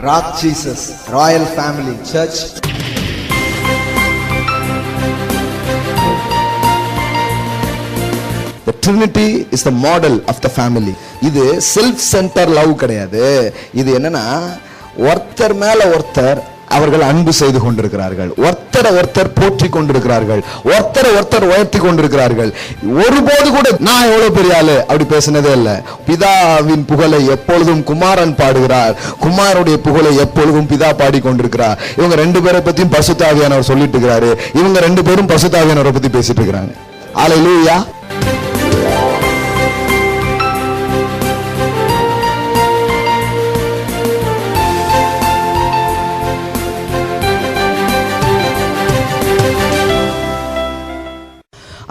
Rock Jesus, Royal Family Church. The Trinity is the model of the family. இது self centre love கிடையாது. இது என்னன்னா ஒருத்தர் மேல ஒருத்தர் அவர்கள் அன்பு செய்து கொண்டிருக்கிறார்கள், ஒருத்தரை ஒருத்தர் போற்றி கொண்டிருக்கிறார்கள், ஒருத்தரை ஒருத்தர் உயர்த்தி கொண்டிருக்கிறார்கள். ஒருபோது கூட நான் எவ்வளவு பெரிய ஆளு அப்படி பேசினதே இல்லை. பிதாவின் புகழை எப்பொழுதும் குமாரன் பாடுகிறார், குமாரனுடைய புகழை எப்பொழுதும் பிதா பாடி கொண்டிருக்கிறார். இவங்க ரெண்டு பேரை பத்தியும் பரிசுத்த ஆவியானவர் சொல்லிட்டு இருக்கிறாரு, இவங்க ரெண்டு பேரும் பரிசுத்த ஆவியானவரை பத்தி பேசிட்டு இருக்கிறாங்க. அல்லேலூயா.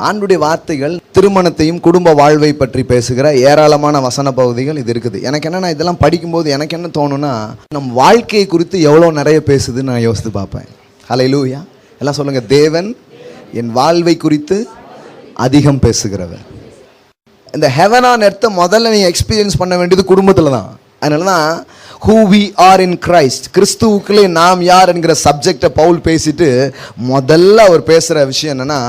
ஆண்டுடைய வார்த்தைகள் திருமணத்தையும் குடும்ப வாழ்வை பற்றி பேசுகிற ஏராளமான வசன பகுதிகள் இது இருக்குது. எனக்கு என்னன்னா இதெல்லாம் படிக்கும்போது எனக்கு என்ன தோணுன்னா, நம் வாழ்க்கையை குறித்து எவ்வளோ நிறைய பேசுதுன்னு நான் யோசித்து பார்ப்பேன். அல்லேலூயா. எல்லாம் சொல்லுங்க, தேவன் என் வாழ்வை குறித்து அதிகம் பேசுகிறவர். இந்த ஹெவன் ஆன் எர்த்தை முதல்ல நீங்கள் எக்ஸ்பீரியன்ஸ் பண்ண வேண்டியது குடும்பத்தில் தான். அதனால தான் who we are in Christ, கிறிஸ்துவுக்குள்ளே நாம் யார் என்கிற சப்ஜெக்டை பவுல் பேசிட்டு முதல்ல அவர் பேசுகிற விஷயம் என்னன்னா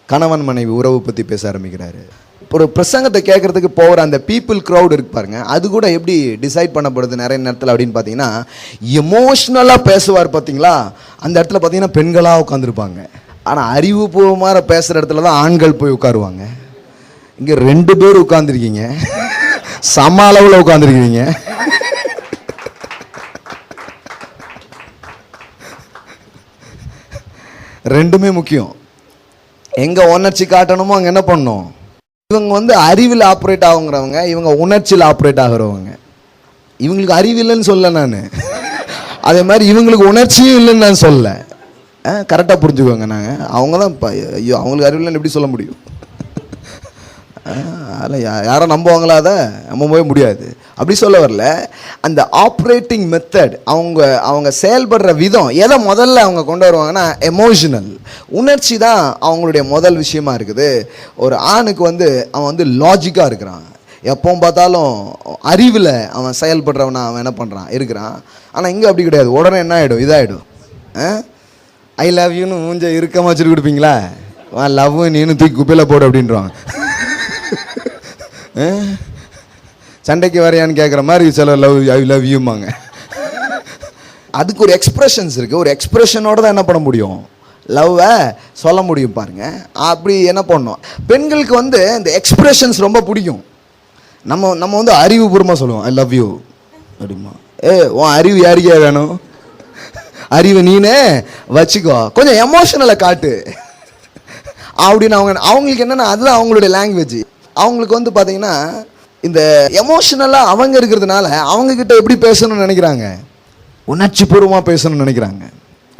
கணவன் மனைவி உறவு பற்றி பேச ஆரம்பிக்கிறாரு. ஒரு பிரசங்கத்தை கேட்கறதுக்கு போகிற அந்த பீப்புள் க்ரௌட் இருக்கு பாருங்க, அது கூட எப்படி டிசைட் பண்ணப்படுது நிறைய நேரத்தில் அப்படின்னு பார்த்தீங்கன்னா, எமோஷ்னலாக பேசுவார் பார்த்தீங்களா, அந்த இடத்துல பார்த்தீங்கன்னா பெண்களாக உட்காந்துருப்பாங்க. ஆனால் அறிவுபூர்வமாக பேசுகிற இடத்துல தான் ஆண்கள் போய் உட்காருவாங்க. இங்கே ரெண்டு பேர் உட்காந்துருக்கீங்க, சம அளவில் உட்காந்துருக்கீங்க. ரெண்டுமே முக்கியம். எங்க உணர்ச்சி காட்டணுமோ அங்கே என்ன பண்ணணும். இவங்க அறிவில் ஆப்ரேட் ஆகுங்கிறவங்க, இவங்க உணர்ச்சியில் ஆப்ரேட் ஆகிறவங்க. இவங்களுக்கு அறிவு இல்லைன்னு சொல்ல நான், அதே மாதிரி இவங்களுக்கு உணர்ச்சியும் இல்லைன்னு நான் சொல்ல. கரெக்டாக புரிஞ்சுக்கோங்க. நாங்கள் அவங்க தான் ஐயோ அவங்களுக்கு அறிவு இல்லைன்னு எப்படி சொல்ல முடியும்? அதில் யாரும் நம்புவாங்களா? அதை நம்பவே முடியாது. அப்படி சொல்ல வரல. அந்த ஆப்ரேட்டிங் மெத்தட், அவங்க செயல்படுற விதம் எதை முதல்ல அவங்க கொண்டு வருவாங்கன்னா எமோஷனல், உணர்ச்சி தான் அவங்களுடைய முதல் விஷயமா இருக்குது. ஒரு ஆணுக்கு அவன் லாஜிக்காக இருக்கிறான், எப்போ பார்த்தாலும் அறிவில் அவன் செயல்படுறவனா அவன் என்ன பண்ணுறான் இருக்கிறான். ஆனால் இங்கே அப்படி கிடையாது. உடனே என்ன ஆகிடும், இதாகிடும். ஐ லவ் யூன்னு மூஞ்ச இருக்கமாக வச்சுட்டு கொடுப்பீங்களா, லவ் நீனு தூக்கி குப்பையில் போடு அப்படின்றான். சண்டைக்கு வரையான்னு கேட்குற மாதிரி சில ஐ லவ் யூமாங்க. அதுக்கு ஒரு எக்ஸ்பிரஷன்ஸ் இருக்குது. ஒரு எக்ஸ்பிரஷனோட தான் என்ன பண்ண முடியும், லவ்வை சொல்ல முடியும் பாருங்க. அப்படி என்ன பண்ணோம், பெண்களுக்கு இந்த எக்ஸ்பிரஷன்ஸ் ரொம்ப பிடிக்கும். நம்ம அறிவுபூர்வமாக சொல்லுவோம் ஐ லவ் யூ அப்படிமா. உன் அறிவு யாருக்கே வேணும், அறிவு நீனே வச்சுக்கோ, கொஞ்சம் எமோஷனலை காட்டு அப்படின்னு அவங்களுக்கு என்னென்னா அதுதான் அவங்களுடைய லாங்குவேஜ். அவங்களுக்கு பார்த்தீங்கன்னா இந்த எமோஷனலாக அவங்க இருக்கிறதுனால அவங்கக்கிட்ட எப்படி பேசணும்னு நினைக்கிறாங்க, உணர்ச்சி பூர்வமாக பேசணும்னு நினைக்கிறாங்க.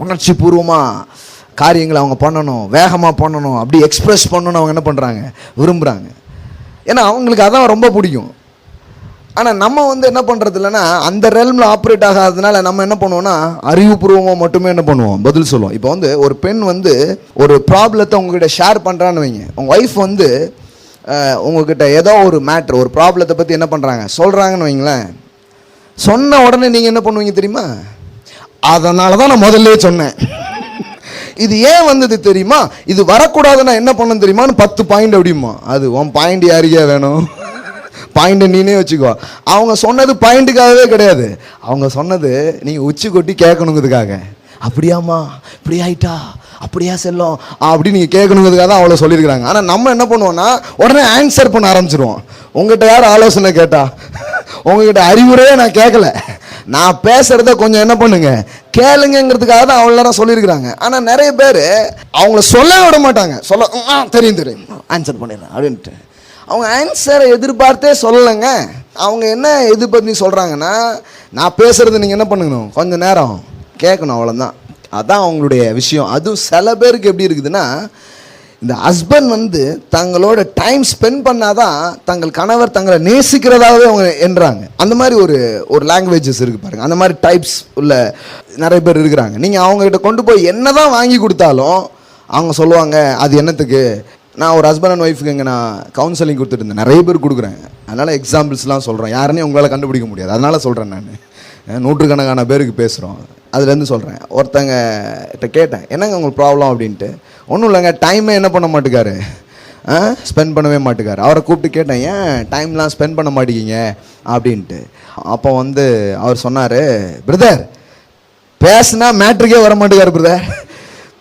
உணர்ச்சி பூர்வமாக காரியங்களை அவங்க பண்ணணும், வேகமாக பண்ணணும், அப்படி எக்ஸ்ப்ரெஸ் பண்ணணும்னு அவங்க என்ன பண்ணுறாங்க, விரும்புகிறாங்க. ஏன்னா அவங்களுக்கு அதான் ரொம்ப பிடிக்கும். ஆனால் நம்ம என்ன பண்ணுறது இல்லைன்னா, அந்த ரெல்மில் ஆப்ரேட் ஆகாததுனால நம்ம என்ன பண்ணுவோம்னா அறிவுபூர்வமாக மட்டுமே என்ன பண்ணுவோம், பதில் சொல்லுவோம். இப்போ ஒரு பெண் ஒரு ப்ராப்ளத்தை உங்ககிட்ட ஷேர் பண்ணுறான்னு வைங்க. உங்கள் ஒய்ஃப் உங்ககிட்ட ஏதோ ஒரு மேட்ரு, ஒரு ப்ராப்ளத்தை பற்றி என்ன பண்ணுறாங்க சொல்கிறாங்கன்னு வைங்களேன். சொன்ன உடனே நீங்கள் என்ன பண்ணுவீங்க தெரியுமா, அதனால தான் நான் முதல்ல சொன்னேன், இது ஏன் வந்தது தெரியுமா, இது வரக்கூடாதுன்னா என்ன பண்ணணும் தெரியுமான்னு 10 பாயிண்ட் அப்படிமா. அது உன் பாயிண்ட் யாருக்கே வேணும், பாயிண்ட்டை நீனே வச்சுக்கோ. அவங்க சொன்னது பாயிண்ட்டுக்காகவே கிடையாது, அவங்க சொன்னது நீங்கள் உச்சி கொட்டி கேட்கணுங்கிறதுக்காக. அப்படியாம்மா இப்படி ஆயிட்டா, அப்படியா செல்லும் அப்படி நீங்கள் கேட்கணுங்கிறதுக்காக தான் அவ்வளோ சொல்லியிருக்கிறாங்க. ஆனால் நம்ம என்ன பண்ணுவோம்னா உடனே ஆன்சர் பண்ண ஆரம்பிச்சிருவோம். உங்கள்கிட்ட யார் ஆலோசனை கேட்டா, உங்ககிட்ட அறிவுரையே நான் கேட்கல, நான் பேசுகிறத கொஞ்சம் என்ன பண்ணுங்க கேளுங்கிறதுக்காக தான் அவ்வளோ நேரம் சொல்லியிருக்கிறாங்க. ஆனால் நிறைய பேர் அவங்கள சொல்ல விட மாட்டாங்க. தெரியும் ஆன்சர் பண்ணிடுறேன் அப்படின்ட்டு அவங்க ஆன்சரை எதிர்பார்த்தே சொல்லலைங்க. அவங்க என்ன எதிர்பார்த்து சொல்கிறாங்கன்னா, நான் பேசுகிறது நீங்கள் என்ன பண்ணுங்கணும், கொஞ்சம் நேரம் கேட்கணும், அவ்வளோதான். அதான் அவங்களுடைய விஷயம். அதுவும் சில பேருக்கு எப்படி இருக்குதுன்னா, இந்த ஹஸ்பண்ட் தங்களோட டைம் ஸ்பெண்ட் பண்ணாதான் தங்கள் கணவர் தங்களை நேசிக்கிறதாகவே அவங்க என்றாங்க. அந்த மாதிரி ஒரு லாங்குவேஜஸ் இருக்குது பாருங்கள். அந்த மாதிரி டைப்ஸ் உள்ள நிறைய பேர் இருக்கிறாங்க. நீங்கள் அவங்ககிட்ட கொண்டு போய் என்ன தான் வாங்கி கொடுத்தாலும் அவங்க சொல்லுவாங்க அது என்னத்துக்கு. நான் ஒரு ஹஸ்பண்ட் அண்ட் ஒய்ஃபுக்கு இங்கே நான் கவுன்சிலிங் கொடுத்துட்டு இருந்தேன், நிறைய பேர் கொடுக்குறேன். அதனால் எக்ஸாம்பிள்ஸ்லாம் சொல்கிறேன், யாருன்னே உங்களால் கண்டுபிடிக்க முடியாது, அதனால் சொல்கிறேன் நான். நூற்றுக்கணக்கான பேருக்கு பேசுகிறோம். அதுலேருந்து சொல்கிறேன். ஒருத்தங்க கேட்டேன், என்னங்க உங்களுக்கு ப்ராப்ளம் அப்படின்ட்டு. ஒன்றும் இல்லைங்க, டைமே என்ன பண்ண மாட்டேக்காரு, ஸ்பெண்ட் பண்ணவே மாட்டேக்காரு. அவரை கூப்பிட்டு கேட்டேன், ஏன் டைம்லாம் ஸ்பெண்ட் பண்ண மாட்டேங்கிங்க அப்படின்ட்டு. அப்போ அவர் சொன்னார், பிரதர் பேசுனா மேட்ருக்கே வர மாட்டேக்காரு பிரதர்.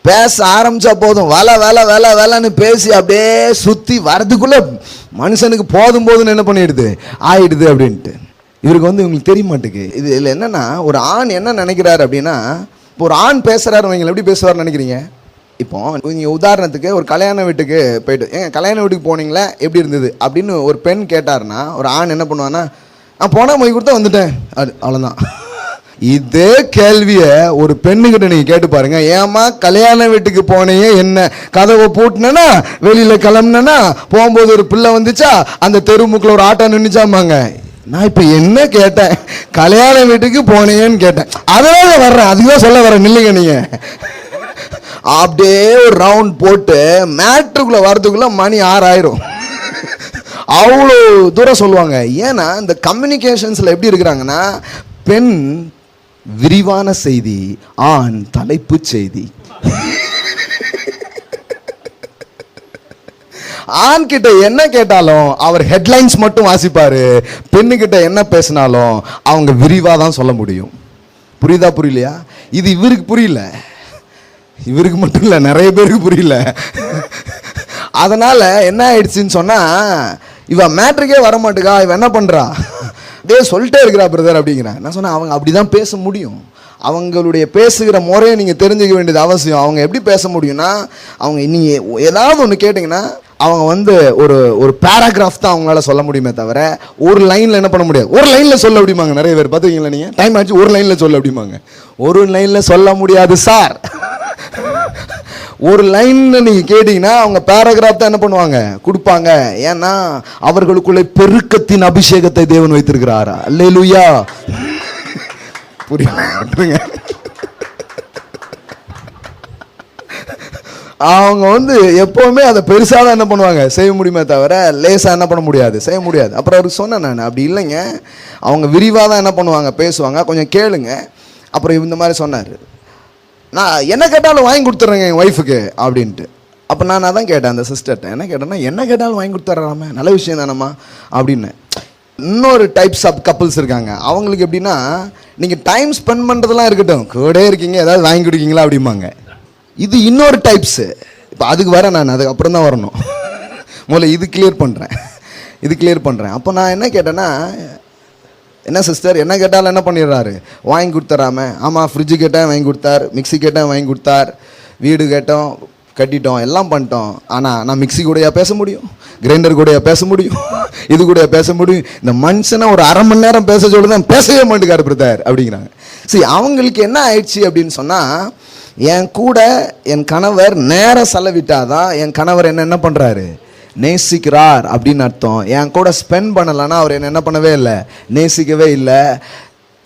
பேச ஆரம்பித்தா போதும் வேலை வேலை வேலை வேலைன்னு பேசி அப்படியே சுற்றி வரதுக்குள்ளே மனுஷனுக்கு போதும் போதுன்னு என்ன பண்ணிடுது ஆயிடுது அப்படின்ட்டு. இவருக்கு இவங்களுக்கு தெரிய மாட்டேங்குது. இதில் என்னென்னா, ஒரு ஆண் என்ன நினைக்கிறாரு அப்படின்னா, இப்போ ஒரு ஆண் பேசுகிறாரு வைங்களேன், எப்படி பேசுவார்னு நினைக்கிறீங்க? இப்போ நீங்கள் உதாரணத்துக்கு ஒரு கல்யாண வீட்டுக்கு போயிட்டு, ஏங்க கல்யாண வீட்டுக்கு போனீங்களே எப்படி இருந்தது அப்படின்னு ஒரு பெண் கேட்டார்னா, ஒரு ஆண் என்ன பண்ணுவான்னா, நான் போனால் மொய் கொடுத்தா வந்துட்டேன், அவ்வளோதான். இதே கேள்வியை ஒரு பெண்ணுக்கிட்ட நீங்கள் கேட்டு பாருங்க, ஏமா கல்யாண வீட்டுக்கு போனீங்க, என்ன கதவை பூட்டினா வெளியில் கிளம்புனா போகும்போது ஒரு பிள்ளை வந்துச்சா, அந்த தெருமுக்கில் ஒரு ஆட்டோ நின்றுச்சாமாங்க. நான் இப்போ என்ன கேட்டேன், கல்யாண வீட்டுக்கு போனேன்னு கேட்டேன், அதனால வர்றேன், அதுதான் சொல்ல வரேன், நில்லுங்க நீங்கள். அப்படியே ஒரு ரவுண்ட் போட்டு மேட்ருக்குள்ளே வரதுக்குள்ளே மணி 6 ஆயிரும். அவ்வளோ தூரம் சொல்லுவாங்க. ஏன்னா இந்த கம்யூனிகேஷன்ஸில் எப்படி இருக்கிறாங்கன்னா, பெண் விரிவான செய்தி, ஆண் தலைப்பு செய்தி. ஆண் கிட்ட என்ன கேட்டாலும் அவர் ஹெட்லைன்ஸ் மட்டும் வாசிப்பாரு. பெண்ணுக்கிட்ட என்ன பேசினாலும் அவங்க விரிவாக தான் சொல்ல முடியும். புரியுதா புரியலையா? இது இவருக்கு புரியல, இவருக்கு மட்டும் இல்லை, நிறைய பேருக்கு புரியல. அதனால என்ன ஆயிடுச்சுன்னு சொன்னா, இவ மேட்ருக்கே வர மாட்டேங்கா, இவ என்ன பண்றா, இதே சொல்லிட்டே இருக்கிறா பிரதர் அப்படிங்கிறேன். நான் சொன்னேன், அவங்க அப்படிதான் பேச முடியும். அவங்களுடைய பேசுகிற முறையை நீங்கள் தெரிஞ்சுக்க வேண்டியது அவசியம். அவங்க எப்படி பேச முடியும்னா, அவங்க நீங்கள் ஏதாவது ஒன்று கேட்டிங்கன்னா அவங்க ஒரு ஒரு பேராகிராஃப் தான் அவங்களால சொல்ல முடியுமே தவிர ஒரு லைனில் என்ன பண்ண முடியாது. ஒரு லைனில் சொல்ல அப்படிமாங்க. நிறைய பேர் பார்த்துருக்கீங்களா நீங்கள்? டைம் ஆச்சு, ஒரு லைனில் சொல்ல அப்படிமாங்க. ஒரு லைனில் சொல்ல முடியாது சார். ஒரு லைன்ல நீங்கள் கேட்டீங்கன்னா அவங்க பேராகிராஃப் தான் என்ன பண்ணுவாங்க, கொடுப்பாங்க. ஏன்னா அவர்களுக்குள்ளே பெருக்கத்தின் அபிஷேகத்தை தேவன் வைத்திருக்கிறாரா. அல்லேலூயா. புரியுங்க? அவங்க எப்பவுமே அதை பெருசாக தான் என்ன பண்ணுவாங்க, செய்ய முடியுமே தவிர லேசாக என்ன பண்ண முடியாது, செய்ய முடியாது. அப்புறம் அவருக்கு சொன்னேன் நான், அப்படி இல்லைங்க, அவங்க விரிவாக தான் என்ன பண்ணுவாங்க, பேசுவாங்க, கொஞ்சம் கேளுங்க. அப்புறம் இந்த மாதிரி சொன்னார், நான் என்ன கேட்டாலும் வாங்கி கொடுத்துட்றேங்க என் ஒய்ஃபுக்கு அப்படின்ட்டு. அப்போ நான் அதான் கேட்டேன் அந்த சிஸ்டர்கிட்ட, என்ன கேட்டேன்னா, என்ன கேட்டாலும் வாங்கி கொடுத்துட்றாமே, நல்ல விஷயம் தானம்மா அப்படின்னு. இன்னொரு டைப்ஸ் ஆஃப் கப்புள்ஸ் இருக்காங்க. அவங்களுக்கு எப்படின்னா, நீங்கள் டைம் ஸ்பெண்ட் பண்ணுறதுலாம் இருக்கட்டும், கூட இருக்கீங்க, ஏதாவது வாங்கி கொடுக்கீங்களா அப்படிம்பாங்க. இது இன்னொரு டைப்ஸு. இப்போ அதுக்கு வரேன் நான், அதுக்கப்புறம் தான் வரணும். முதல்ல இது கிளியர் பண்ணுறேன். அப்போ நான் என்ன கேட்டேன்னா, என்ன சிஸ்டர் என்ன கேட்டாலும் என்ன பண்ணிடுறாரு, வாங்கி கொடுத்துறாம. ஆமாம், ஃப்ரிட்ஜு கேட்டேன் வாங்கி கொடுத்தார், மிக்ஸி கேட்டேன் வாங்கி கொடுத்தார், வீடு கேட்டோம் கட்டிட்டோம், எல்லாம் பண்ணிட்டோம். ஆனால் நான் மிக்ஸி கூடயா பேச முடியும், கிரைண்டர் கூடயா பேச முடியும், இது கூட பேச முடியும்? இந்த மனுஷனை ஒரு 1/2 மணி நேரம் பேச சொல்லுதான், பேசவே மாட்டேங்காரு பிரதர் அப்படிங்கிறாங்க. சரி, அவங்களுக்கு என்ன ஆயிடுச்சு அப்படின்னு சொன்னால், என் கூட என் கணவர் நேரம் செலவிட்டாதான் என் கணவர் என்ன பண்ணுறாரு, நேசிக்கிறார் அப்படின்னு அர்த்தம். என் கூட ஸ்பெண்ட் பண்ணலைன்னா அவர் என்ன பண்ணவே இல்லை, நேசிக்கவே இல்லை.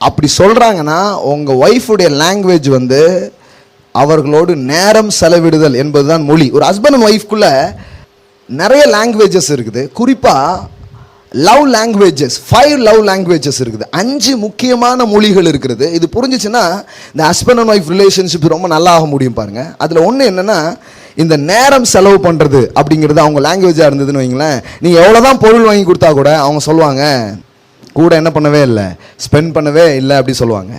அப்படி சொல்கிறாங்கன்னா உங்கள் ஒய்ஃபுடைய லாங்குவேஜ் அவர்களோடு நேரம் செலவிடுதல் என்பதுதான் மொழி. ஒரு ஹஸ்பண்ட் அண்ட் ஒய்ஃப்குள்ளே நிறைய லாங்குவேஜஸ் இருக்குது. குறிப்பாக லவ் லாங்குவேஜஸ், 5 லவ் லாங்குவேஜஸ் இருக்குது. 5 முக்கியமான மொழிகள் இருக்கிறது. இது புரிஞ்சிச்சுன்னா இந்த ஹஸ்பண்ட் அண்ட் ஒய்ஃப் ரிலேஷன்ஷிப் ரொம்ப நல்லா ஆக முடியும் பாருங்க. அதில் ஒன்று என்னென்னா, இந்த நேரம் செலவு பண்ணுறது அப்படிங்கிறது அவங்க லாங்குவேஜாக இருந்ததுன்னு வைங்களேன், நீங்கள் எவ்வளோதான் பொருள் வாங்கி கொடுத்தா கூட அவங்க சொல்லுவாங்க, கூட என்ன பண்ணவே இல்லை, ஸ்பெண்ட் பண்ணவே இல்லை அப்படி சொல்லுவாங்க.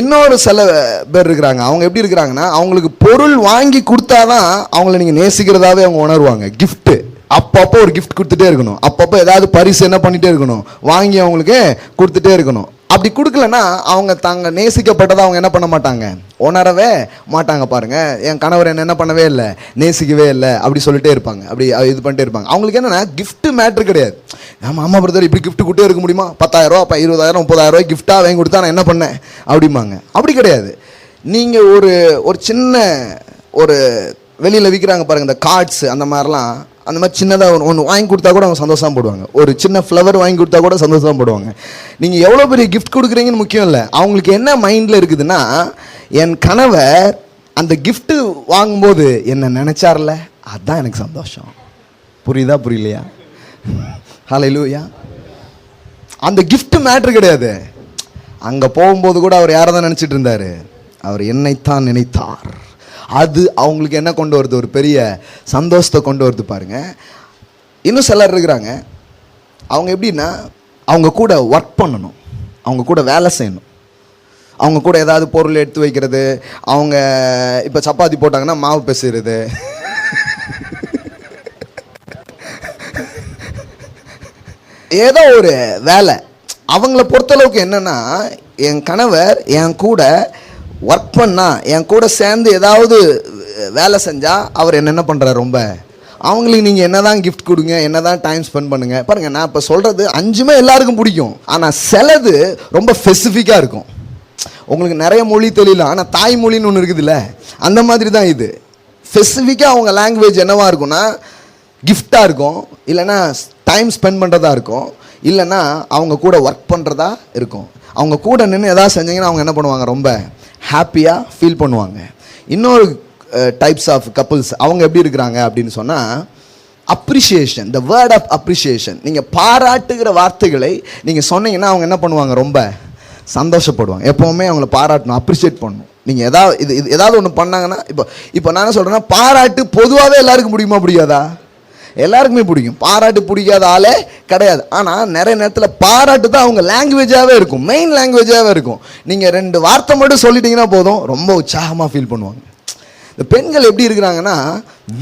இன்னொரு சில பேர் இருக்கிறாங்க, அவங்க எப்படி இருக்கிறாங்கன்னா, அவங்களுக்கு பொருள் வாங்கி கொடுத்தாதான் அவங்கள நீங்கள் நேசிக்கிறதாவே அவங்க உணர்வாங்க. கிஃப்ட்டு, அப்பப்போ ஒரு கிஃப்ட் கொடுத்துட்டே இருக்கணும், அப்பப்போ ஏதாவது பரிசு என்ன பண்ணிகிட்டே இருக்கணும், வாங்கி அவங்களுக்கு கொடுத்துட்டே இருக்கணும். அப்படி கொடுக்கலன்னா அவங்க தாங்க நேசிக்கப்பட்டதை அவங்க என்ன பண்ண மாட்டாங்க, உணரவே மாட்டாங்க. பாருங்க, என் கணவர் என்ன பண்ணவே இல்லை, நேசிக்கவே இல்லை அப்படி சொல்லிட்டே இருப்பாங்க, அப்படி இது பண்ணிட்டே இருப்பாங்க. அவங்களுக்கு என்னன்னா கிஃப்ட் மேட்ரு கிடையாது. ஆமாம் ஆமாம் பிரதர், இப்படி கிஃப்ட் கொடுத்தே இருக்க முடியுமா, 10,000 ரூபா 20,000 30,000 கிஃப்டாக வாங்கி கொடுத்தா நான் என்ன பண்ணேன் அப்படிம்பாங்க. அப்படி கிடையாது. நீங்கள் ஒரு சின்ன ஒரு வெளியில் விற்கிறாங்க பாருங்கள், இந்த கார்ட்ஸ் அந்த மாதிரிலாம், அந்த மாதிரி சின்னதாக ஒன்று வாங்கி கொடுத்தா கூட அவங்க சந்தோஷம் போடுவாங்க. ஒரு சின்ன ஃப்ளவர் வாங்கி கொடுத்தா கூட சந்தோஷம் போடுவாங்க. நீங்கள் எவ்வளோ பெரிய கிஃப்ட் கொடுக்குறீங்கன்னு முக்கியம் இல்லை. அவங்களுக்கு என்ன மைண்டில் இருக்குதுன்னா, என் கணவர் அந்த கிஃப்ட்டு வாங்கும்போது என்ன நினச்சார்ல, அதுதான் எனக்கு சந்தோஷம். புரியுதா புரியலையா? ஹல்லேலூயா. அந்த கிஃப்ட் மேட்ரு கிடையாது. அங்கே போகும்போது கூட அவர் யாரை தான் நினச்சிட்டு இருந்தார்? அவர் என்னைத்தான் நினைத்தார். அது அவங்களுக்கு என்ன கொண்டு வருது? ஒரு பெரிய சந்தோஷத்தை கொண்டு வருது பாருங்க. இன்னும் சிலர் இருக்கிறாங்க, அவங்க எப்படின்னா அவங்க கூட ஒர்க் பண்ணணும், அவங்க கூட வேலை செய்யணும், அவங்க கூட ஏதாவது பொருள் எடுத்து வைக்கிறது, அவங்க இப்போ சப்பாத்தி போட்டாங்கன்னா மாவு பிசைறது, ஏதோ ஒரு வேலை. அவங்கள பொறுத்தளவுக்கு என்னன்னா, என் கணவர் என் கூட ஒர்க் பண்ணா, என் கூட சேர்ந்து ஏதாவது வேலை செஞ்சால் அவர் என்ன பண்ணுறாரு? ரொம்ப அவங்களுக்கு நீங்கள் என்ன தான் கிஃப்ட் கொடுங்க, என்ன தான் டைம் ஸ்பெண்ட் பண்ணுங்கள். பாருங்கள், நான் இப்போ சொல்கிறது 5மே எல்லாருக்கும் பிடிக்கும். ஆனால் சிலது ரொம்ப ஸ்பெசிஃபிக்காக இருக்கும். உங்களுக்கு நிறைய மொழி தெரியல, ஆனால் தாய்மொழின்னு ஒன்று இருக்குதுல்ல, அந்த மாதிரி தான் இது. ஸ்பெசிஃபிக்காக அவங்க லாங்குவேஜ் என்னவாக இருக்கும்னா கிஃப்டாக இருக்கும், இல்லைன்னா டைம் ஸ்பெண்ட் பண்ணுறதா இருக்கும், இல்லைன்னா அவங்க கூட ஒர்க் பண்ணுறதா இருக்கும். அவங்க கூட நின்று எதாவது செஞ்சீங்கன்னா அவங்க என்ன பண்ணுவாங்க? ரொம்ப ஹாப்பியாக ஃபீல் பண்ணுவாங்க. இன்னொரு டைப்ஸ் ஆஃப் கப்புள்ஸ் அவங்க எப்படி இருக்கிறாங்க அப்படின்னு சொன்னால், appreciation, the word of appreciation. நீங்கள் பாராட்டுகிற வார்த்தைகளை நீங்கள் சொன்னீங்கன்னா அவங்க என்ன பண்ணுவாங்க? ரொம்ப சந்தோஷப்படுவாங்க. எப்போவுமே அவங்கள பாராட்டணும், அப்ரிஷியேட் பண்ணணும். நீங்கள் ஏதாவது ஒன்று பண்ணாங்கன்னா, இப்போ நான் என்ன சொல்கிறேன்னா, பாராட்டு பொதுவாகவே எல்லாருக்கும் பிடிக்குமா? பிடிக்காதா? எல்லாருக்குமே பிடிக்கும். பாராட்டு பிடிக்காத ஆளே கிடையாது. ஆனால் நிறைய நேரத்தில் பாராட்டு தான் அவங்க லாங்குவேஜாகவே இருக்கும், மெயின் லாங்குவேஜாகவே இருக்கும். நீங்கள் 2 வார்த்தை மட்டும் சொல்லிட்டீங்கன்னா போதும், ரொம்ப உற்சாகமாக ஃபீல் பண்ணுவாங்க. இந்த பெண்கள் எப்படி இருக்கிறாங்கன்னா,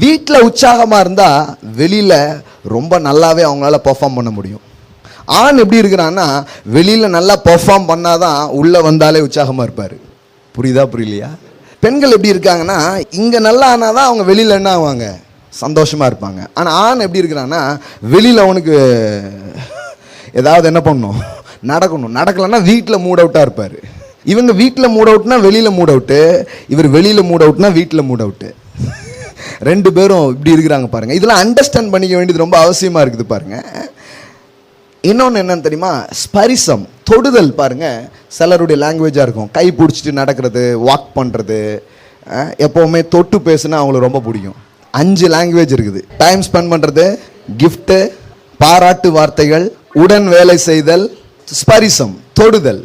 வீட்டில் உற்சாகமாக இருந்தால் வெளியில் ரொம்ப நல்லாவே அவங்களால பெர்ஃபார்ம் பண்ண முடியும். ஆண் எப்படி இருக்கிறான்னா, வெளியில் நல்லா பெர்ஃபார்ம் பண்ணாதான் உள்ளே வந்தாலே உற்சாகமாக இருப்பார். புரியுதா புரியலையா? பெண்கள் எப்படி இருக்காங்கன்னா, இங்கே நல்லா ஆனால் தான் அவங்க வெளியில் என்ன ஆவாங்க? சந்தோஷமாக இருப்பாங்க. ஆனால் ஆண் எப்படி இருக்கிறான்னா, வெளியில் அவனுக்கு ஏதாவது என்ன பண்ணணும்? நடக்கணும். நடக்கலைன்னா வீட்டில் மூட் அவுட்டாக இருப்பார். இவங்க வீட்டில் மூட் அவுட்னா வெளியில் மூட் அவுட்டு, இவர் வெளியில் மூட் அவுட்னா வீட்டில் மூட் அவுட்டு. 2 பேரும் இப்படி இருக்கிறாங்க பாருங்கள். இதெல்லாம் அண்டர்ஸ்டாண்ட் பண்ணிக்க வேண்டியது ரொம்ப அவசியமாக இருக்குது பாருங்கள். இன்னொன்று என்னன்னு தெரியுமா? ஸ்பரிசம், தொடுதல். பாருங்கள், சிலருடைய லாங்குவேஜாக இருக்கும் கை பிடிச்சிட்டு நடக்கிறது, வாக் பண்ணுறது, எப்போவுமே தொட்டு பேசுனா அவங்களுக்கு ரொம்ப பிடிக்கும். 5 லாங்குவேஜ் இருக்குது. டைம் ஸ்பெண்ட் பண்ணுறது, கிஃப்ட்டு, பாராட்டு வார்த்தைகள், உடன் வேலை செய்தல், ஸ்பரிசம், தொடுதல்,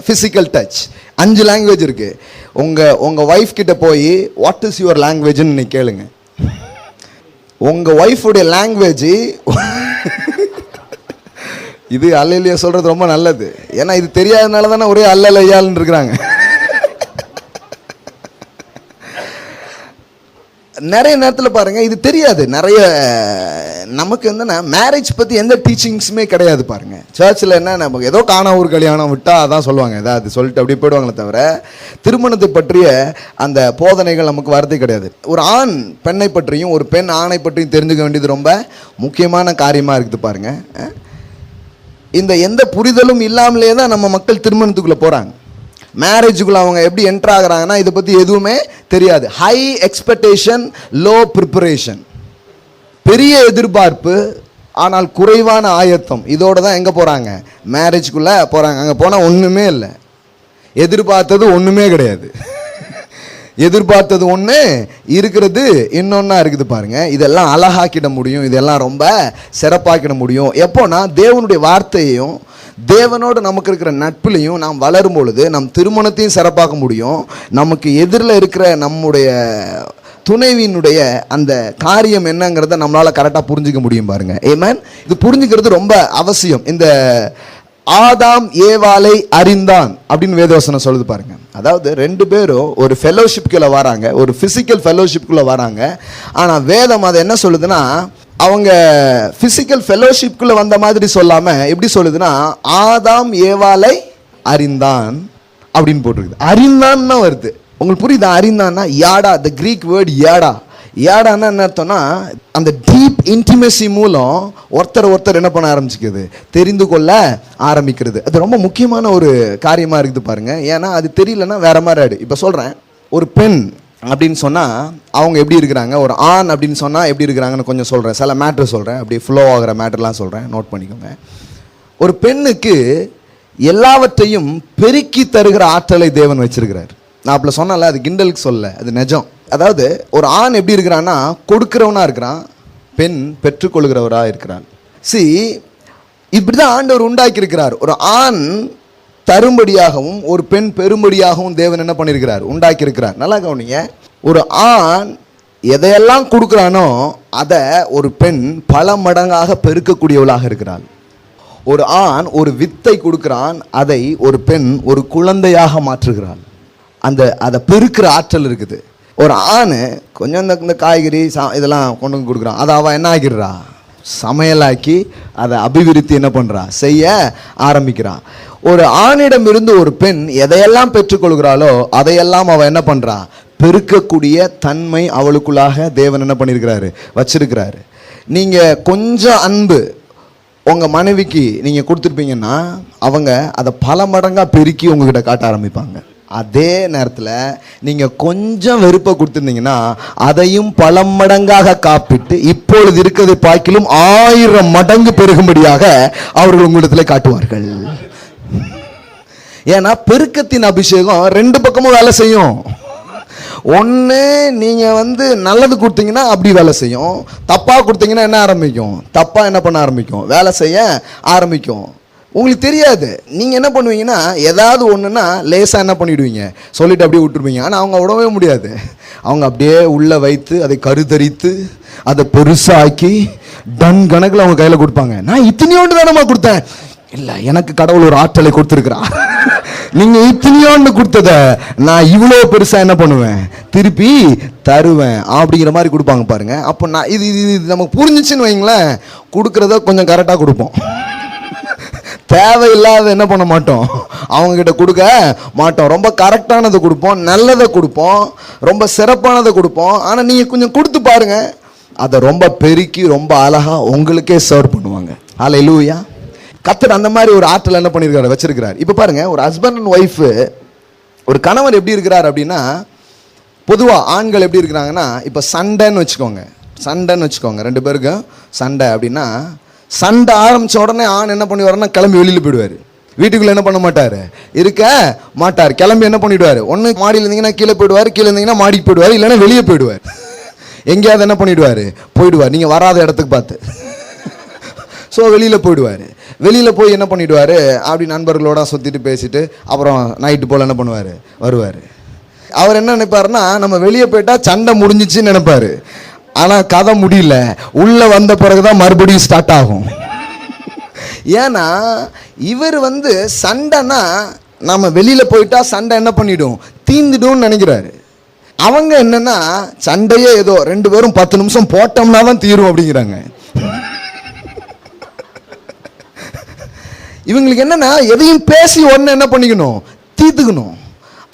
ஃபிசிக்கல் டச். 5 லாங்குவேஜ் இருக்குது. உங்கள் ஒய்ஃப் கிட்ட போய் வாட் இஸ் யுவர் லாங்குவேஜ்னு நீ கேளுங்க. உங்கள் ஒய்ஃபுடைய லாங்குவேஜ் இது அல்லையா சொல்கிறது ரொம்ப நல்லது. ஏன்னா இது தெரியாதனால தானே ஒரே அல்லையாள்னு இருக்கிறாங்க. நிறைய நேரத்தில் பாருங்கள், இது தெரியாது. நிறைய நமக்கு என்னன்னா மேரேஜ் பற்றி எந்த டீச்சிங்ஸுமே கிடையாது பாருங்கள். சர்ச்சில் என்ன, நமக்கு ஏதோ காண ஒரு கல்யாணம் விட்டால் அதான் சொல்லுவாங்க, ஏதாவது சொல்லிட்டு அப்படியே போயிடுவாங்களே தவிர திருமணத்தை பற்றிய அந்த போதனைகள் நமக்கு வரதே கிடையாது. ஒரு ஆண் பெண்ணை பற்றியும் ஒரு பெண் ஆணை பற்றியும் தெரிஞ்சுக்க வேண்டியது ரொம்ப முக்கியமான காரியமாக இருக்குது பாருங்கள். இந்த எந்த புரிதலும் இல்லாமலே தான் நம்ம மக்கள் திருமணத்துக்குள்ளே போகிறாங்க. மேரேஜுக்குள்ள அவங்க எப்படி என்ட்ரு ஆகுறாங்கன்னா இதை பற்றி எதுவுமே தெரியாது. High expectation, low preparation. பெரிய எதிர்பார்ப்பு ஆனால் குறைவான ஆயத்தம். இதோடு தான் எங்கே போகிறாங்க? மேரேஜுக்குள்ளே போகிறாங்க. அங்கே போனால் ஒன்றுமே இல்லை, எதிர்பார்த்தது ஒன்றுமே கிடையாது. எதிர்பார்த்தது ஒன்று, இருக்கிறது இன்னொன்னா இருக்குது பாருங்கள். இதெல்லாம் அழகாக்கிட முடியும், இதெல்லாம் ரொம்ப சிறப்பாக்கிட முடியும். எப்போனா தேவனுடைய வார்த்தையையும் தேவனோடு நமக்கு இருக்கிற நட்புலையும் நாம் வளரும் பொழுது நம் திருமணத்தையும் சிறப்பாக்க முடியும். நமக்கு எதிரில் இருக்கிற நம்முடைய துணைவியினுடைய அந்த காரியம் என்னங்கிறத நம்மளால் கரெக்டாக புரிஞ்சிக்க முடியும் பாருங்க. ஆமென். இது புரிஞ்சுக்கிறது ரொம்ப அவசியம். இந்த ஆதாம் ஏவாளை அறிந்தான் அப்படின்னு வேதவசனம் சொல்லுது பாருங்க. அதாவது 2 பேரும் ஒரு ஃபெலோஷிப்குள்ளே வராங்க, ஒரு ஃபிசிக்கல் ஃபெலோஷிப்குள்ளே வராங்க. ஆனால் வேதம் அதை என்ன சொல்லுதுன்னா, அவங்க ஃபிசிக்கல் ஃபெலோஷிப்குள்ளே வந்த மாதிரி சொல்லாமல் எப்படி சொல்லுதுன்னா, ஆதாம் ஏவாளை அறிந்தான் அப்படின்னு போட்டிருக்குது. அறிந்தான்னு வருது. உங்களுக்கு புரியுதா? அறிந்தான்னா யாடா, த கிரீக் வேர்ட் யாடா. யாடான்னா என்ன அர்த்தம்னா, அந்த டீப் இன்டிமெசி மூலம் ஒருத்தர் என்ன பண்ண ஆரம்பிச்சுக்கிறது? தெரிந்து கொள்ள ஆரம்பிக்கிறது. அது ரொம்ப முக்கியமான ஒரு காரியமாக இருக்குது பாருங்க. ஏன்னா அது தெரியலன்னா வேற மாதிரி ஆயிடு. இப்போ சொல்கிறேன், ஒரு பெண் அப்படின்னு சொன்னால் அவங்க எப்படி இருக்கிறாங்க, ஒரு ஆண் அப்படின்னு சொன்னால் எப்படி இருக்கிறாங்கன்னு கொஞ்சம் சொல்கிறேன். சில மேட்ரு சொல்கிறேன், அப்படியே ஃப்ளோ ஆகிற மேட்டர்லாம் சொல்கிறேன், நோட் பண்ணிக்கோங்க. ஒரு பெண்ணுக்கு எல்லாவற்றையும் பெருக்கி தருகிற ஆற்றலை தேவன் வச்சிருக்கிறார். நான் அப்படி சொன்னால அது கிண்டலுக்கு சொல்ல, அது நிஜம். அதாவது ஒரு ஆண் எப்படி இருக்கிறான்னா கொடுக்கிறவனா இருக்கிறான், பெண் பெற்றுக்கொள்கிறவராக இருக்கிறான். இப்படி தான் ஆண்டவர் உண்டாக்கி இருக்கிறார். ஒரு ஆண் தரும்படியாகவும் ஒரு பெண் பெரும்படியாகவும் தேவன் என்ன பண்ணியிருக்கிறார், உண்டாக்கி இருக்கிறார். நல்லா கவனிங்க. ஒரு ஆண் எதையெல்லாம் கொடுக்குறானோ அதை ஒரு பெண் பல மடங்காக பெருக்கக்கூடியவளாக இருக்கிறாள். ஒரு ஆண் ஒரு வித்தை கொடுக்கிறான், அதை ஒரு பெண் ஒரு குழந்தையாக மாற்றுகிறாள். அதை பெருக்கிற ஆற்றல் இருக்குது. ஒரு ஆண் கொஞ்சம் இந்த காய்கறி இதெல்லாம் கொண்டு வந்து கொடுக்குறான், அதை அவன் என்ன ஆகிடுறா, சமையலாக்கி அதை அபிவிருத்தி என்ன பண்ணுறா, செய்ய ஆரம்பிக்கிறான். ஒரு ஆணிடம் இருந்து ஒரு பெண் எதையெல்லாம் பெற்றுக்கொள்கிறாளோ அதையெல்லாம் அவள் என்ன பண்ணுறா, பெருக்கக்கூடிய தன்மை அவளுக்குள்ளாக தேவன் என்ன பண்ணியிருக்கிறாரு, வச்சிருக்கிறாரு. நீங்கள் கொஞ்சம் அன்பு உங்கள் மனைவிக்கு நீங்கள் கொடுத்துருப்பீங்கன்னா அவங்க அதை பல மடங்காக பெருக்கி உங்ககிட்ட காட்ட ஆரம்பிப்பாங்க. அதே நேரத்தில் நீங்கள் கொஞ்சம் வெறுப்பை கொடுத்துருந்தீங்கன்னா அதையும் பல மடங்காக காப்பிட்டு இப்பொழுது இருக்கிறதை பார்க்கிலும் 1000 மடங்கு பெருகும்படியாக அவர்கள் உங்களிடத்தில் காட்டுவார்கள். ஏன்னா பெருக்கத்தின் அபிஷேகம் 2 பக்கமும் வேலை செய்யும். ஒன்று நீங்கள் நல்லது கொடுத்தீங்கன்னா அப்படி வேலை செய்யும், தப்பாக கொடுத்தீங்கன்னா என்ன ஆரம்பிக்கும், தப்பாக என்ன பண்ண ஆரம்பிக்கும், வேலை செய்ய ஆரம்பிக்கும். உங்களுக்கு தெரியாது. நீங்கள் என்ன பண்ணுவீங்கன்னா ஏதாவது ஒன்றுனா லேசாக என்ன பண்ணிவிடுவீங்க, சொல்லிட்டு அப்படியே விட்டுருவீங்க. ஆனால் அவங்க விடவே முடியாது. அவங்க அப்படியே உள்ளே வைத்து அதை கருத்தரித்து அதை பெருசாக்கி டன் கணக்கில் அவங்க கையில் கொடுப்பாங்க. நான் இத்தனையோண்டு தானம்மா கொடுத்தேன். இல்லை, எனக்கு கடவுள் ஒரு ஆற்றலை கொடுத்துருக்குறா. நீங்கள் இத்தனையோண்டு கொடுத்தத நான் இவ்வளோ பெருசாக என்ன பண்ணுவேன், திருப்பி தருவேன் அப்படிங்கிற மாதிரி கொடுப்பாங்க பாருங்க. அப்போ நான் இது நமக்கு புரிஞ்சிச்சுன்னு வைங்களேன், கொடுக்குறத கொஞ்சம் கரெக்டாக கொடுப்போம். தேவையில்லாத என்ன பண்ண மாட்டோம், அவங்ககிட்ட கொடுக்க மாட்டோம். ரொம்ப கரெக்டானதை கொடுப்போம், நல்லதை கொடுப்போம், ரொம்ப சிறப்பானதை கொடுப்போம். ஆனால் நீங்கள் கொஞ்சம் கொடுத்து பாருங்க, அதை ரொம்ப பெருக்கி ரொம்ப அழகாக உங்களுக்கே சர்வ் பண்ணுவாங்க. ஹல்லேலூயா. கர்த்தர் அந்த மாதிரி ஒரு ஆற்றல் என்ன பண்ணியிருக்காரு, வச்சிருக்கிறார். இப்போ பாருங்க, ஒரு ஹஸ்பண்ட் அண்ட் ஒய்ஃபு, ஒரு கணவர் எப்படி இருக்கிறார் அப்படின்னா, பொதுவாக ஆண்கள் எப்படி இருக்கிறாங்கன்னா, இப்போ சண்டைன்னு வச்சுக்கோங்க, 2 பேருக்கும் சண்டை அப்படின்னா, சண்டை ஆரம்பித்த உடனே ஆண் என்ன பண்ணுவாருன்னா கிளம்பி வெளியில் போயிடுவார். வீட்டுக்குள்ளே என்ன பண்ண மாட்டார், இருக்க மாட்டார். கிளம்பி என்ன பண்ணிவிடுவார், ஒன்று மாடியில் இருந்தீங்கன்னா கீழே போயிடுவார், கீழே இருந்தீங்கன்னா மாடிக்கு போயிடுவார், இல்லைன்னா வெளியே போயிடுவார். எங்கேயாவது என்ன பண்ணிவிடுவார், போயிடுவார், நீங்கள் வராத இடத்துக்கு பார்த்து. ஸோ வெளியில் போயிடுவார். வெளியில் போய் என்ன பண்ணிவிடுவார், அப்படி நண்பர்களோட சுற்றிட்டு பேசிட்டு அப்புறம் நைட்டு போல் என்ன பண்ணுவார், வருவார். அவர் என்ன நினைப்பாருன்னா, நம்ம வெளியே போயிட்டால் சண்டை முடிஞ்சிச்சுன்னு நினைப்பார். ஆனால் கதை முடியல, உள்ளே வந்த பிறகுதான் மறுபடியும் ஸ்டார்ட் ஆகும். ஏன்னா இவர் சண்டைனா நம்ம வெளியில் போயிட்டா சண்டை என்ன பண்ணிடும், தீந்துடும் நினைக்கிறாரு. அவங்க என்னன்னா சண்டையே ஏதோ 2 பேரும் 10 நிமிஷம் போட்டோம்னா தான் தீரும் அப்படிங்கிறாங்க. இவங்களுக்கு என்னன்னா எதையும் பேசி உடனே என்ன பண்ணிக்கணும், தீர்த்துக்கணும்.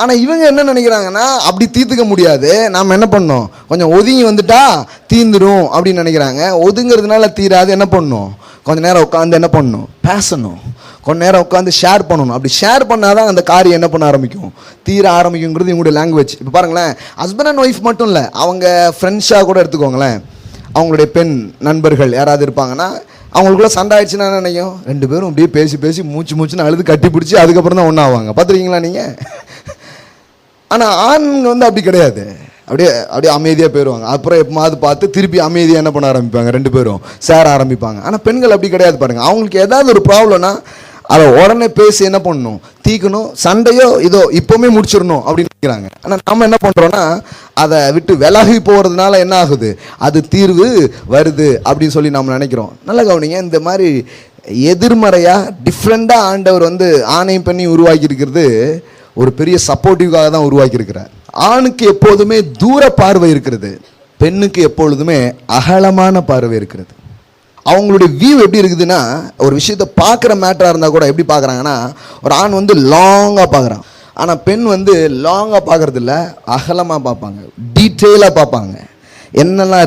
ஆனால் இவங்க என்ன நினைக்கிறாங்கன்னா, அப்படி தீர்த்துக்க முடியாது, நாம் என்ன பண்ணோம், கொஞ்சம் ஒதுங்கி வந்துட்டா தீந்துடும் அப்படின்னு நினைக்கிறாங்க. ஒதுங்கிறதுனால தீராது. என்ன பண்ணணும், கொஞ்சம் நேரம் உட்காந்து என்ன பண்ணணும், பேசணும், கொஞ்ச நேரம் உட்காந்து ஷேர் பண்ணணும். அப்படி ஷேர் பண்ணாதான் அந்த காரியம் என்ன பண்ண ஆரம்பிக்கும், தீர ஆரம்பிக்குங்கிறது இவங்களுடைய லாங்குவேஜ். இப்போ பாருங்களேன், ஹஸ்பண்ட் அண்ட் ஒய்ஃப் மட்டும் இல்லை, அவங்க ஃப்ரெண்ட்ஸாக கூட எடுத்துக்கோங்களேன். அவங்களுடைய பெண் நண்பர்கள் யாராவது இருப்பாங்கன்னா, அவங்களுக்குள்ள சண்டை ஆயிடுச்சுன்னா என்ன நினைக்கும், 2 பேரும் அப்படியே பேசி பேசி மூச்சுன்னு அழுது கட்டி பிடிச்சி அதுக்கப்புறம் தான் ஒன்றாவாங்க. பார்த்துருக்கீங்களா நீங்கள்? ஆனால் ஆண்கள் அப்படி கிடையாது. அப்படியே அமைதியாக போயிடுவாங்க. அப்புறம் எப்போது பார்த்து திருப்பி அமைதியாக என்ன பண்ண ஆரம்பிப்பாங்க, 2 பேரும் சேர ஆரம்பிப்பாங்க. ஆனால் பெண்கள் அப்படி கிடையாது பாருங்கள். அவங்களுக்கு ஏதாவது ஒரு ப்ராப்ளம்னா அதை உடனே பேசி என்ன பண்ணணும், தீக்கணும். சண்டையோ இதோ இப்போவுமே முடிச்சிடணும் அப்படின்னு நினைக்கிறாங்க. ஆனால் நம்ம என்ன பண்ணுறோன்னா, அதை விட்டு விலகி போகிறதுனால என்ன ஆகுது, அது தீர்வு வருது அப்படின்னு சொல்லி நம்ம நினைக்கிறோம். நல்லா கவனிங்க, இந்த மாதிரி எதிர்மறையாக டிஃப்ரெண்ட்டாக ஆண்டவர் ஆணையும் பெண்ணையும் உருவாக்கி இருக்கிறது ஒரு பெரிய சப்போர்ட்டிவாக தான் உருவாக்கி இருக்கிறார். ஆணுக்கு எப்போதுமே தூர பார்வை இருக்கிறது, பெண்ணுக்கு எப்பொழுதுமே அகலமான பார்வை இருக்கிறது. அவங்களுடைய வியூ எப்படி இருக்குதுன்னா, ஒரு விஷயத்தை பார்க்குற மேட்டராக இருந்தால் கூட எப்படி பார்க்குறாங்கன்னா, ஒரு ஆண் லாங்காக பார்க்குறான். ஆனால் பெண் லாங்காக பார்க்குறது இல்லை, அகலமாக பார்ப்பாங்க, டீட்டெயிலாக பார்ப்பாங்க. என்னெல்லாம்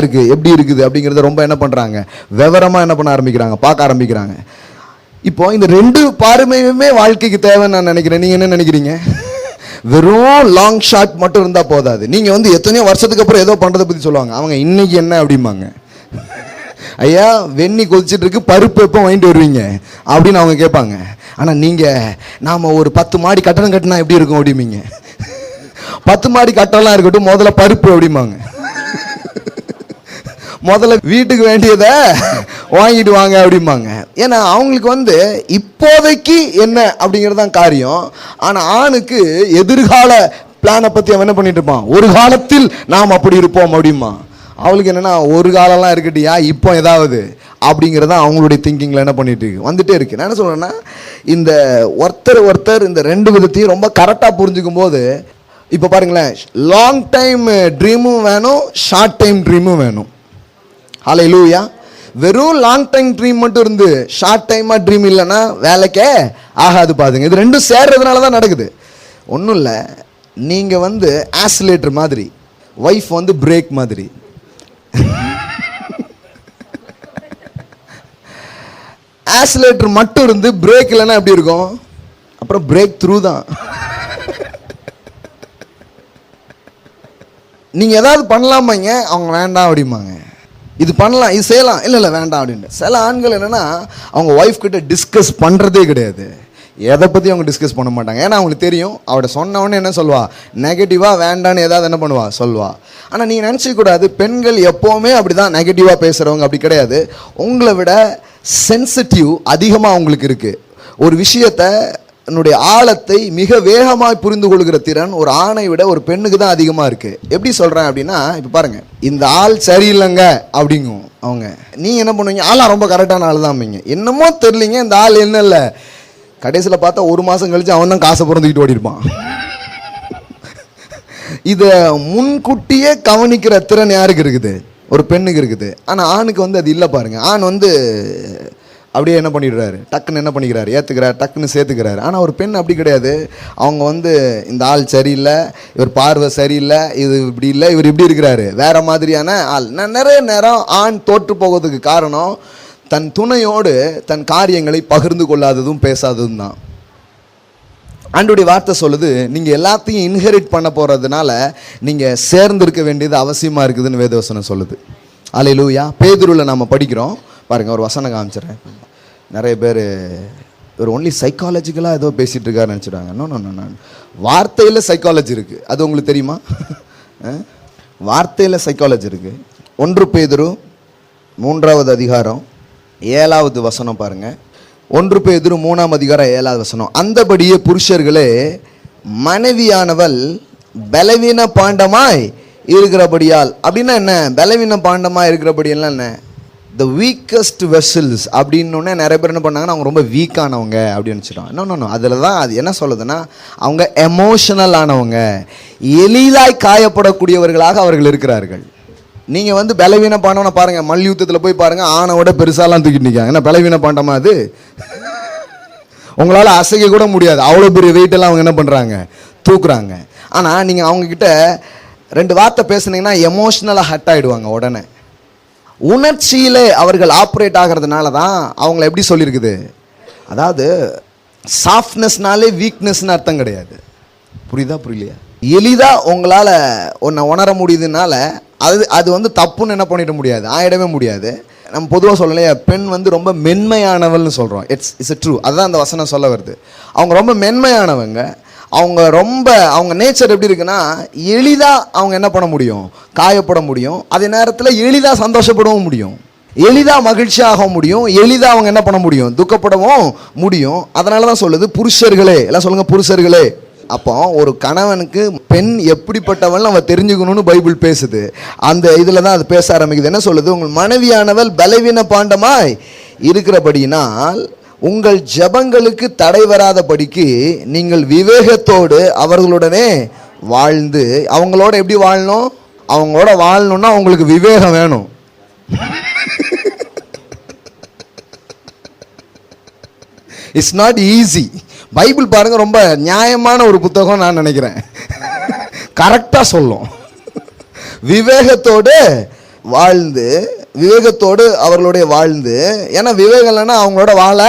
இருக்குது எப்படி இருக்குது அப்படிங்கிறத ரொம்ப என்ன பண்ணுறாங்க, விவரமாக என்ன பண்ண ஆரம்பிக்கிறாங்க, பார்க்க ஆரம்பிக்கிறாங்க. இப்போ இந்த 2 பார்வையுமே வாழ்க்கைக்கு தேவைன்னு நான் நினைக்கிறேன். நீங்கள் என்ன நினைக்கிறீங்க? வெறும் லாங் ஷாட் மட்டும் இருந்தால் போதாது. நீங்கள் எத்தனையோ வருஷத்துக்கு அப்புறம் ஏதோ பண்ணுறதை பற்றி சொல்லுவாங்க. அவங்க இன்னைக்கு என்ன அப்படிம்பாங்க, ஐயா வெண்ணி கொதிச்சுட்டு இருக்கு, பருப்பு எப்போ வாங்கிட்டு வருவீங்க அப்படின்னு அவங்க கேட்பாங்க. ஆனால் நீங்கள் நாம் ஒரு 10 மாடி கட்டணம் கட்டினா எப்படி இருக்கும் அப்படிம்பீங்க. 10 மாடி கட்டணம்லாம் இருக்கட்டும், முதல்ல பருப்பு அப்படிம்பாங்க. முதல்ல வீட்டுக்கு வேண்டியதை வாங்கிட்டு வாங்க அப்படிம்பாங்க. ஏன்னா அவங்களுக்கு வந்து இப்போதைக்கு என்ன அப்படிங்கிறது தான் காரியம். ஆனால் ஆணுக்கு எதிர்கால பிளானை பற்றி அவன் என்ன பண்ணிட்டு இருப்பான், ஒரு காலத்தில் நாம் அப்படி இருப்போம் அப்படிமா. அவளுக்கு என்னென்னா ஒரு காலம்லாம் இருக்கட்டியா இப்போ ஏதாவது அப்படிங்கிறத அவங்களுடைய திங்கிங்கில் என்ன பண்ணிட்டு இருக்கு வந்துட்டே இருக்கு. நான் என்ன சொல்கிறேன்னா, இந்த ஒருத்தர் இந்த ரெண்டு விதத்தையும் ரொம்ப கரெக்டாக புரிஞ்சுக்கும் போது, இப்போ பாருங்களேன், லாங் டைம் ட்ரீமும் வேணும், ஷார்ட் டைம் ட்ரீமும் வேணும். ஹல்லேலூயா. வெறும் லாங் டைம் ட்ரீம் மட்டும் இருந்து ஷார்ட் டைமாக ட்ரீம் இல்லைன்னா வேலைக்கே ஆகாது. பாருங்க, இது ரெண்டும் சேர்றதுனால தான் நடக்குது. ஒன்றும் இல்லை, நீங்கள் வந்து ஆசிலேட்டர் மாதிரி, ஒய்ஃப் வந்து பிரேக் மாதிரி. ஆசிலேட்டர் மட்டும் இருந்து பிரேக் இல்லைன்னா எப்படி இருக்கும்? அப்புறம் பிரேக் த்ரூ தான். நீங்கள் ஏதாவது பண்ணலாமாங்க, அவங்க வேண்டாம் அப்படிம்பாங்க. இது பண்ணலாம், இது செய்யலாம், இல்லை வேண்டாம் அப்படின்ட்டு. சில ஆண்கள் என்னென்னா அவங்க ஒய்ஃப் கிட்ட டிஸ்கஸ் பண்ணுறதே கிடையாது. எதை பற்றி அவங்க டிஸ்கஸ் பண்ண மாட்டாங்க. ஏன்னா அவங்களுக்கு தெரியும், அவட சொன்னவொடனே என்ன சொல்வா, நெகட்டிவாக வேண்டான்னு ஏதாவது என்ன பண்ணுவா, சொல்வா. ஆனால் நீங்கள் நினச்சிக்கூடாது, பெண்கள் எப்போவுமே அப்படி தான் நெகட்டிவாக பேசுகிறவங்க அப்படி கிடையாது. உங்களை விட சென்சிட்டிவ் அதிகமாக அவங்களுக்கு இருக்குது. ஒரு விஷயத்தை என்னுடைய ஆழத்தை மிக வேகமாக புரிந்து கொள்கிற திறன் ஒரு ஆணை விட ஒரு பெண்ணுக்கு தான் அதிகமாக இருக்குது. எப்படி சொல்கிறேன் அப்படின்னா, இப்போ பாருங்கள், இந்த ஆள் சரியில்லைங்க அப்படிங்கும் அவங்க. நீங்கள் என்ன பண்ணுவீங்க, ஆளாக ரொம்ப கரெக்டான ஆள் தான். என்னமோ தெரியலிங்க, இந்த ஆள் என்ன இல்லை, கடைசியில் பார்த்தா ஒரு மாதம் கழித்து அவன் தான் காசை பிறந்துக்கிட்டு ஓடிருப்பான். இதை முன்கூட்டியே கவனிக்கிற திறன் யாருக்கு இருக்குது? ஒரு பெண்ணுக்கு இருக்குது. ஆனால் ஆணுக்கு வந்து அது இல்லை. பாருங்கள், ஆண் வந்து அப்படியே என்ன பண்ணிடுறாரு, டக்குன்னு என்ன பண்ணிக்கிறாரு, ஏற்றுக்கிறார், டக்குன்னு சேர்த்துக்கிறாரு. ஆனால் ஒரு பெண் அப்படி கிடையாது. அவங்க வந்து இந்த ஆள் சரியில்லை, இவர் பார்வை சரியில்லை, இது இப்படி இல்லை, இவர் இப்படி இருக்கிறாரு, வேற மாதிரியான ஆள். நிறைய நேரம் ஆண் தோற்று போவதுக்கு காரணம் தன் துணையோடு தன் காரியங்களை பகிர்ந்து கொள்ளாததும் பேசாததும் தான். ஆண்டவருடைய வார்த்தை சொல்லுது, நீங்கள் எல்லாத்தையும் இன்ஹெரிட் பண்ண போகிறதுனால நீங்கள் சேர்ந்திருக்க வேண்டியது அவசியமாக இருக்குதுன்னு வேதவசனம் சொல்லுது. அல்லேலூயா. பேதுருவில் நாம் படிக்கிறோம் பாருங்கள், ஒரு வசனம் காமிச்சிடறேன். நிறைய பேர் ஒரு ஒன்லி சைக்காலஜிக்கலாக ஏதோ பேசிகிட்டு இருக்காருன்னு நினச்சிடுவாங்க. நோ, வார்த்தையில் சைக்காலஜி இருக்குது. அது உங்களுக்கு தெரியுமா? வார்த்தையில் சைக்காலஜி இருக்குது. 1 பேதுரு 3வது அதிகாரம் 7வது வசனம் பாருங்கள். 1 பேதுரு 3ஆம் அதிகாரம் 7வது வசனம். அந்தபடியே புருஷர்களே, மனைவியானவள் பலவீன பாண்டமாய் இருக்கிறபடியால். அப்படின்னா என்ன? பலவீன பாண்டமாக இருக்கிறபடியெல்லாம் என்ன? த வீக்கஸ்ட் வெசல்ஸ் அப்படின்னு நிறைய பேர் என்ன பண்ணாங்கன்னா, அவங்க ரொம்ப வீக்கானவங்க அப்படின்னு நினச்சிட்டோம். இன்னொன்று அதில் தான் அது என்ன சொல்லுதுன்னா, அவங்க எமோஷனல் ஆனவங்க, எளிதாய் காயப்படக்கூடியவர்களாக அவர்கள் இருக்கிறார்கள். நீங்கள் வந்து பலவீன பாண்டவனை பாருங்கள், மல்யுத்தத்தில் போய் பாருங்கள், ஆணோட பெருசாலாம் தூக்கிட்டு நிற்காங்க. ஏன்னா பலவீன பாண்டமா அது? உங்களால் அசைக்க கூட முடியாது, அவ்வளோ பெரிய வெயிட்டெல்லாம் அவங்க என்ன பண்ணுறாங்க, தூக்குறாங்க. ஆனால் நீங்கள் அவங்கக்கிட்ட 2 வார்த்தை பேசுனீங்கன்னா எமோஷ்னலாக ஹட் ஆகிடுவாங்க உடனே. உணர்ச்சியிலே அவர்கள் ஆப்ரேட் ஆகிறதுனால தான் அவங்கள எப்படி சொல்லியிருக்குது, அதாவது சாஃப்ட்னஸ்னாலே வீக்னஸ்னு அர்த்தம் கிடையாது. புரியுதா புரியலையா? எளிதாக உங்களால் ஒன்றை உணர முடியுதுனால அது வந்து தப்புன்னு என்ன பண்ணிட முடியாது, ஆயிடவே முடியாது. நம்ம பொதுவாக சொல்லலையா, பெண் வந்து ரொம்ப மென்மையானவள்னு சொல்கிறோம். It's true. அதுதான் அந்த வசனம் சொல்ல வருது. அவங்க ரொம்ப மென்மையானவங்க. அவங்க நேச்சர் எப்படி இருக்குன்னா, எளிதாக அவங்க என்ன பண்ண முடியும், காயப்பட முடியும். அதே நேரத்தில் எளிதாக சந்தோஷப்படவும் முடியும், எளிதாக மகிழ்ச்சியாக முடியும், எளிதாக அவங்க என்ன பண்ண முடியும், துக்கப்படவும் முடியும். அதனால தான் சொல்லுது, புருஷர்களே, எல்லாம் சொல்லுங்கள், புருஷர்களே. அப்போ ஒரு கணவனுக்கு பெண் எப்படிப்பட்டவள் அவன் தெரிஞ்சுக்கணும்னு பைபிள் பேசுது. அந்த இதில் தான் அது பேச ஆரம்பிக்குது. என்ன சொல்லுது? உங்கள் மனைவியானவள் பலவீன பாண்டமாய் இருக்கிறபடியினால் உங்கள் ஜெபங்களுக்கு தடை வராதபடிக்கு நீங்கள் விவேகத்தோடு அவர்களுடனே வாழ்ந்து. அவங்களோட எப்படி வாழணும்? அவங்களோட வாழணும்னா அவங்களுக்கு விவேகம் வேணும். It's not easy. பைபிள் பாருங்க, ரொம்ப நியாயமான ஒரு புத்தகம் நான் நினைக்கிறேன். கரெக்டாக சொல்லும். விவேகத்தோடு வாழ்ந்து, விவேகத்தோடு அவர்களுடைய வாழ்ந்து. ஏன்னா விவேகம் இல்லைன்னா அவங்களோட வாழ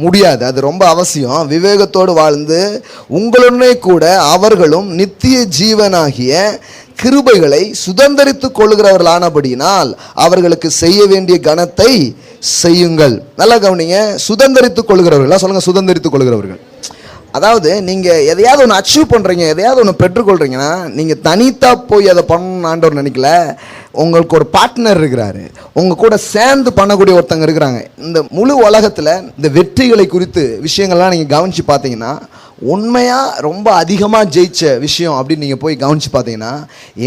முடியாது, அது ரொம்ப அவசியம். விவேகத்தோடு வாழ்ந்து உங்களுடனே கூட அவர்களும் நித்திய ஜீவனாகிய கிருபைகளை சுதந்தரித்து கொள்ளுகிறவர்களானபடியினால் அவர்களுக்கு செய்ய வேண்டிய கனத்தை செய்யுங்கள். நல்லா கவனிங்க, சுதந்தரித்துக் கொள்கிறவர்கள். சொல்லுங்க, சுதந்தரித்துக் கொள்கிறவர்கள். அதாவது நீங்கள் எதையாவது ஒன்று அச்சீவ் பண்ணுறீங்க, எதையாவது ஒன்று பெற்றுக்கொள்கிறீங்கன்னா நீங்கள் தனித்தாக போய் அதை பண்ணணும்னு ஆண்டவர் நினைக்கல. உங்களுக்கு ஒரு பார்ட்னர் இருக்கிறாரு, உங்கள் கூட சேர்ந்து பண்ணக்கூடிய ஒருத்தங்க இருக்கிறாங்க. இந்த முழு உலகத்தில் இந்த வெற்றிகளை குறித்து விஷயங்கள்லாம் நீங்கள் கவனித்து பார்த்தீங்கன்னா, உண்மையாக ரொம்ப அதிகமாக ஜெயிச்ச விஷயம் அப்படின்னு நீங்கள் போய் கவனித்து பார்த்தீங்கன்னா,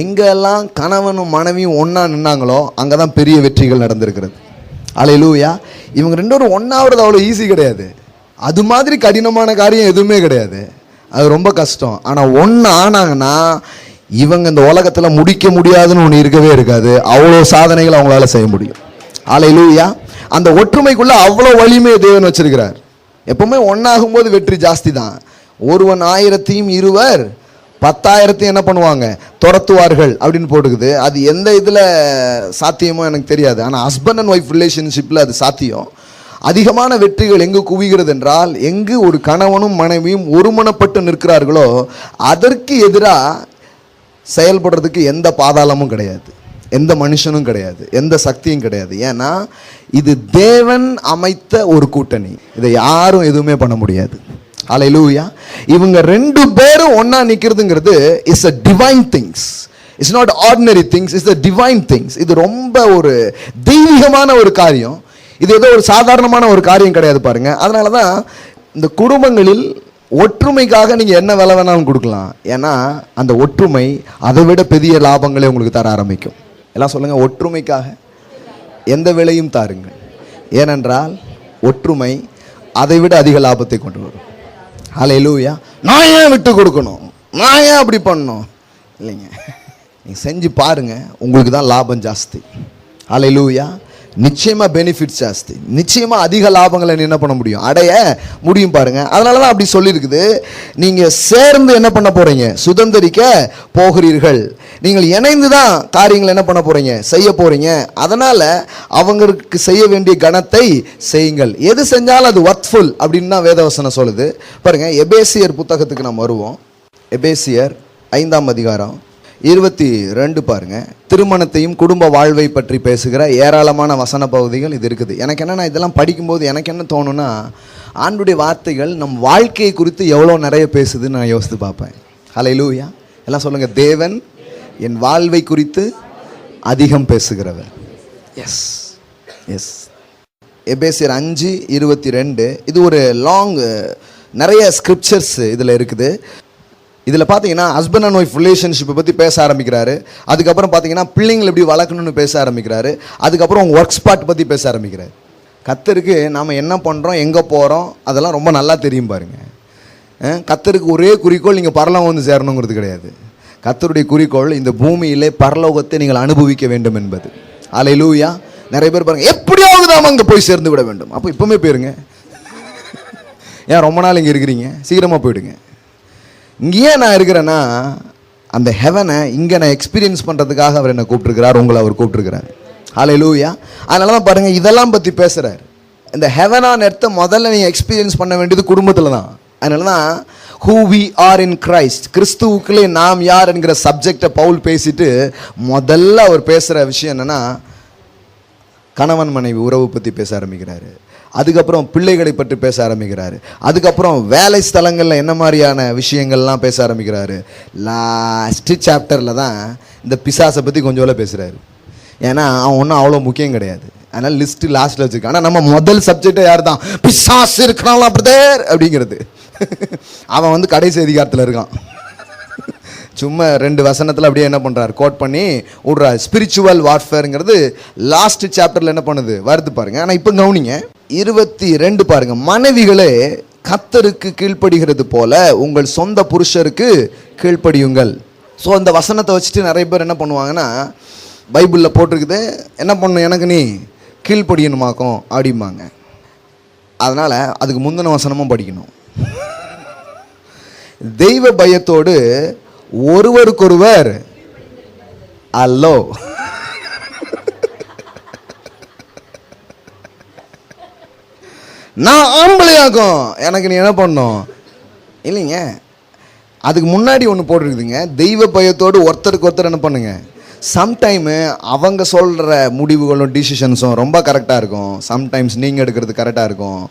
எங்கெல்லாம் கணவனும் மனைவியும் ஒன்றா நின்னாங்களோ அங்கே தான் பெரிய வெற்றிகள் நடந்திருக்கிறது. அல்லேலூயா. இவங்க ரெண்டு பேரும் ஒன்றாவது அவ்வளோ ஈஸி கிடையாது. அது மாதிரி கடினமான காரியம் எதுவுமே கிடையாது, அது ரொம்ப கஷ்டம். ஆனால் ஒன்று ஆனாங்கன்னா இவங்க இந்த உலகத்தில் முடிக்க முடியாதுன்னு ஒன்று இருக்கவே இருக்காது. அவ்வளோ சாதனைகள் அவங்களால செய்ய முடியும். அல்லேலூயா. அந்த ஒற்றுமைக்குள்ள அவ்வளோ வலிமையை தேவன் வச்சிருக்கிறார். எப்பவுமே ஒன்றாகும்போது வெற்றி ஜாஸ்தி தான். ஒருவன் 1000 இருவர் 10,000 என்ன பண்ணுவாங்க, துரத்துவார்கள் அப்படின்னு போட்டுக்குது. அது எந்த இதில் சாத்தியமோ எனக்கு தெரியாது, ஆனால் ஹஸ்பண்ட் அண்ட் ஒய்ஃப் ரிலேஷன்ஷிப்பில் அது சாத்தியம். அதிகமான வெற்றிகள் எங்கு குவிகிறது என்றால், எங்கு ஒரு கணவனும் மனைவியும் ஒருமனப்பட்டு நிற்கிறார்களோ அதற்கு எதிராக செயல்படுறதுக்கு எந்த பாதாளமும் கிடையாது, எந்த மனுஷனும் கிடையாது, எந்த சக்தியும் கிடையாது. ஏன்னா இது தேவன் அமைத்த ஒரு கூட்டணி, இதை யாரும் எதுவுமே பண்ண முடியாது. அல்லேலூயா. இவங்க ரெண்டு பேரும் ஒண்ணா நிக்கிறதுங்கிறது is a divine things. It's not ordinary things, it's a divine things. இது ரொம்ப ஒரு தெய்வீகமான ஒரு காரியம். இது ஏதோ ஒரு சாதாரணமான ஒரு காரியம் கிடையாது பாருங்க. அதனால தான் இந்த குடும்பங்களில் ஒற்றுமைக்காக நீங்கள் என்ன விலை வேணாலும் கொடுக்கலாம். ஏன்னா அந்த ஒற்றுமை அதை விட பெரிய லாபங்களை உங்களுக்கு தர ஆரம்பிக்கும். எல்லாம் சொல்லுங்க, ஒற்றுமைக்காக எந்த விலையும் தாருங்கள். ஏனென்றால் ஒற்றுமை அதை விட அதிக லாபத்தை கொண்டு வரும். அல்லேலூயா. நான் ஏன் விட்டு கொடுக்கணும், நான் ஏன் அப்படி பண்ணணும் இல்லைங்க, நீங்கள் செஞ்சு பாருங்க, உங்களுக்கு தான் லாபம் ஜாஸ்தி. அல்லேலூயா. நிச்சயமாக பெனிஃபிட்ஸ் ஜாஸ்தி, நிச்சயமாக அதிக லாபங்களை என்ன பண்ண முடியும், அடைய முடியும் பாருங்க. அதனால தான் அப்படி சொல்லியிருக்குது. நீங்கள் சேர்ந்து என்ன பண்ண போறீங்க, சுதந்திரிக்க போகிறீர்கள். நீங்கள் இணைந்து தான் காரியங்கள் என்ன பண்ண போறீங்க, செய்ய போறீங்க. அதனால அவங்களுக்கு செய்ய வேண்டிய கணத்தை செய்யுங்கள். எது செஞ்சாலும் அது ஒர்த்ஃபுல் அப்படின்னு தான் வேதவசனம் சொல்லுது பாருங்க. எபேசியர் புத்தகத்துக்கு நாம் வருவோம். எபேசியர் 5ஆம் அதிகாரம் 22 பாருங்க. திருமணத்தையும் குடும்ப வாழ்வை பற்றி பேசுகிற ஏராளமான வசன பகுதிகள் இது இருக்குது. எனக்கு என்னன்னா, இதெல்லாம் படிக்கும்போது எனக்கு என்ன தோணுன்னா, ஆண்டுடைய வார்த்தைகள் நம் வாழ்க்கையை குறித்து எவ்வளோ நிறைய பேசுதுன்னு நான் யோசித்து பார்ப்பேன். அல்லேலூயா. எல்லாம் சொல்லுங்க, தேவன் என் வாழ்வை குறித்து அதிகம் பேசுகிறவர். Yes yes. எபேசியர் 5:22 இது ஒரு லாங், நிறைய ஸ்கிரிப்சர்ஸ் இதில் இருக்குது. இதில் பார்த்தீங்கன்னா ஹஸ்பண்ட் அண்ட் ஒய்ஃப் ரிலேஷன்ஷிப்பை பற்றி பேச ஆரம்பிக்கிறாரு. அதுக்கப்புறம் பார்த்தீங்கன்னா பிள்ளைங்களை எப்படி வளர்க்கணும்னு பேச ஆரம்பிக்கிறாரு. அதுக்கப்புறம் ஒர்க் ஸ்பாட் பற்றி பேச ஆரம்பிக்கிறார். கர்த்தருக்கு நாம் என்ன பண்ணுறோம், எங்கே போகிறோம், அதெல்லாம் ரொம்ப நல்லா தெரியும் பாருங்க. கர்த்தருக்கு ஒரே குறிக்கோள் நீங்கள் பரலோகம் வந்து சேரணுங்கிறது கிடையாது. கர்த்தருடைய குறிக்கோள் இந்த பூமியிலே பரலோகத்தை நீங்கள் அனுபவிக்க வேண்டும் என்பது. அல்லேலூயா. நிறைய பேர் பாருங்க, எப்படியாவது நாம் அங்கே போய் சேர்ந்து விட வேண்டும். அப்போ இப்போவுமே போயிருங்க. ஏன் ரொம்ப நாள் இங்கே இருக்கிறீங்க, சீக்கிரமாக போயிடுங்க. இங்கேயே நான் இருக்கிறேன்னா அந்த ஹெவனை இங்கே நான் எக்ஸ்பீரியன்ஸ் பண்ணுறதுக்காக அவர் என்னை கூப்பிட்டுருக்கிறார், உங்களை அவர் கூப்பிட்டுருக்கிறார். அல்லேலூயா. அதனால தான் பாருங்கள், இதெல்லாம் பற்றி பேசுகிறார். இந்த ஹெவனான இடத்த முதல்ல நீங்கள் எக்ஸ்பீரியன்ஸ் பண்ண வேண்டியது குடும்பத்தில் தான். அதனால தான் who we are in Christ, கிறிஸ்துவுக்குள்ளே நாம் யார் என்கிற சப்ஜெக்டை பவுல் பேசிட்டு முதல்ல அவர் பேசுகிற விஷயம் என்னென்னா, கணவன் மனைவி உறவு பற்றி பேச ஆரம்பிக்கிறாரு. அதுக்கப்புறம் பிள்ளைகளை பற்றி பேச ஆரம்பிக்கிறாரு. அதுக்கப்புறம் வேலை ஸ்தலங்களில் என்ன மாதிரியான விஷயங்கள்லாம் பேச ஆரம்பிக்கிறாரு. லாஸ்ட்டு சாப்டரில் தான் இந்த பிசாசை பற்றி கொஞ்சம் பேசுகிறாரு. ஏன்னா அவன் ஒன்றும் அவ்வளோ முக்கியம் கிடையாது, அதனால் லிஸ்ட்டு லாஸ்ட்டில் வச்சுருக்கான். ஆனால் நம்ம முதல் சப்ஜெக்டை யார் தான், பிசாசு இருக்கிறாங்களா பிரதர் அப்படிங்கிறது. அவன் வந்து கடைசி அதிகாரத்தில் இருக்கான். சும்மா 2 வசனத்தில் அப்படியே என்ன பண்ணுறாரு, கோட் பண்ணி விட்றாரு. ஸ்பிரிச்சுவல் வார்ஃபேருங்கிறது லாஸ்ட் சாப்டரில் என்ன பண்ணுது, வருது பாருங்க. ஆனால் இப்போ கவனிங்க, 22 பாருங்க. மனைவிகளே கர்த்தருக்கு கீழ்ப்படுகிறது போல உங்கள் சொந்த புருஷருக்கு கீழ்ப்படியுங்கள். ஸோ அந்த வசனத்தை வச்சுட்டு நிறைய பேர் என்ன பண்ணுவாங்கன்னா, பைபிளில் போட்டிருக்குது, என்ன பண்ணணும், எனக்கு நீ கீழ்ப்படியணுமாக்கும் அப்படிம்பாங்க. அதனால் அதுக்கு முந்தின வசனமும் படிக்கணும். தெய்வ பயத்தோடு ஒருவருக்கொருவர் அல்லோ. நான் ஆம்பளையாக்கும், எனக்கு நீ என்ன பண்ணும் இல்லைங்க. அதுக்கு முன்னாடி ஒன்று போட்டிருக்குதுங்க, தெய்வ பயத்தோடு ஒருத்தருக்கு ஒருத்தர் என்ன பண்ணுங்க, சம்டைமு அவங்க சொல்கிற முடிவுகளும் டிசிஷன்ஸும் ரொம்ப கரெக்டாக இருக்கும், சம்டைம்ஸ் நீங்கள் எடுக்கிறது கரெக்டாக இருக்கும்.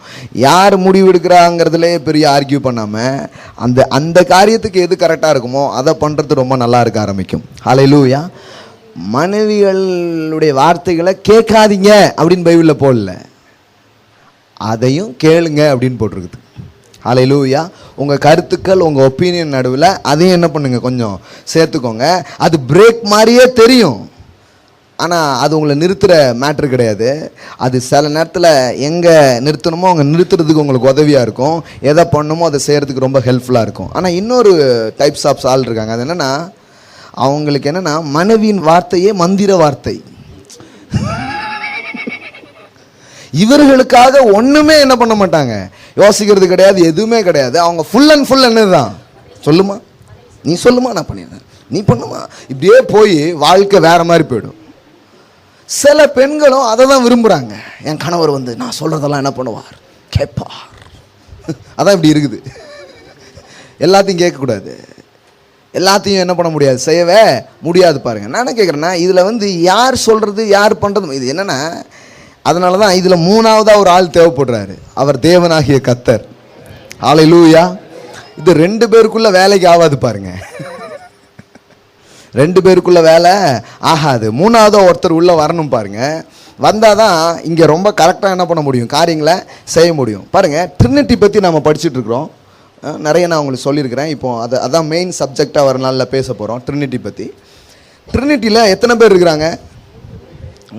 யார் முடிவு எடுக்கிறாங்கிறதுலே பெரிய ஆர்கியூ பண்ணாமல் அந்த காரியத்துக்கு எது கரெக்டாக இருக்குமோ அதை பண்ணுறது ரொம்ப நல்லா இருக்க ஆரம்பிக்கும். ஹல்லேலூயா. மனைவிகளுடைய வார்த்தைகளை கேட்காதீங்க அப்படின்னு பைபிளில் போடல, அதையும் கேளுங்க அப்படின்னு போட்டிருக்குது. ஹல்லேலூயா. உங்கள் கருத்துக்கள், உங்கள் ஒப்பீனியன் நடுவில் அதையும் என்ன பண்ணுங்க, கொஞ்சம் சேர்த்துக்கோங்க. அது பிரேக் மாதிரியே தெரியும், ஆனால் அது உங்களை நிறுத்துகிற மேட்ரு கிடையாது. அது சில நேரத்தில் எங்கே நிறுத்தணுமோ அங்கே நிறுத்துறதுக்கு உங்களுக்கு உதவியாக இருக்கும், எதை பண்ணணுமோ அதை செய்கிறதுக்கு ரொம்ப ஹெல்ப்ஃபுல்லாக இருக்கும். ஆனால் இன்னொரு டைப்ஸ் ஆஃப் ஆள் இருக்காங்க. அது என்னென்னா, அவங்களுக்கு என்னென்னா மனைவியின் வார்த்தையே மந்திர வார்த்தை. இவர்களுக்காக ஒன்றுமே என்ன பண்ண மாட்டாங்க, யோசிக்கிறது கிடையாது, எதுவுமே கிடையாது. அவங்க ஃபுல் அண்ட் ஃபுல் என்னதுதான், சொல்லுமா நீ சொல்லுமா நான் பண்ணிடுறேன், நீ பண்ணுமா, இப்படியே போய் வாழ்க்கை வேற மாதிரி போயிடும். சில பெண்களும் அதை தான் விரும்புகிறாங்க. என் கணவர் வந்து நான் சொல்கிறதெல்லாம் என்ன பண்ணுவார், கேட்பார். அதான் இப்படி இருக்குது. எல்லாத்தையும் கேட்கக்கூடாது, எல்லாத்தையும் என்ன பண்ண முடியாது, செய்யவே முடியாது. பாருங்க, நான் என்ன கேட்குறேன்னா, இதில் வந்து யார் சொல்கிறது யார் பண்ணுறது, இது என்னென்னா, அதனால தான் இதில் மூணாவதாக ஒரு ஆள் தேவைப்படுறாரு, அவர் தேவனாகிய கர்த்தர். ஹல்லேலூயா. இது 2 பேருக்குள்ள வேலைக்கு ஆகாது பாருங்க, 2 பேருக்குள்ள வேலை ஆகாது. மூணாவதாக ஒருத்தர் உள்ளே வரணும் பாருங்க. வந்தால் தான் இங்கே ரொம்ப கரெக்டாக என்ன பண்ண முடியும், காரியங்களை செய்ய முடியும். பாருங்கள், ட்ரினிட்டி பற்றி நம்ம படிச்சுட்டு இருக்கிறோம், நிறைய நான் உங்களுக்கு சொல்லியிருக்கிறேன். இப்போ அதான் மெயின் சப்ஜெக்டாக வர நாளில் பேச போகிறோம், ட்ரினிட்டி பற்றி. ட்ரினிட்டியில் எத்தனை பேர் இருக்கிறாங்க,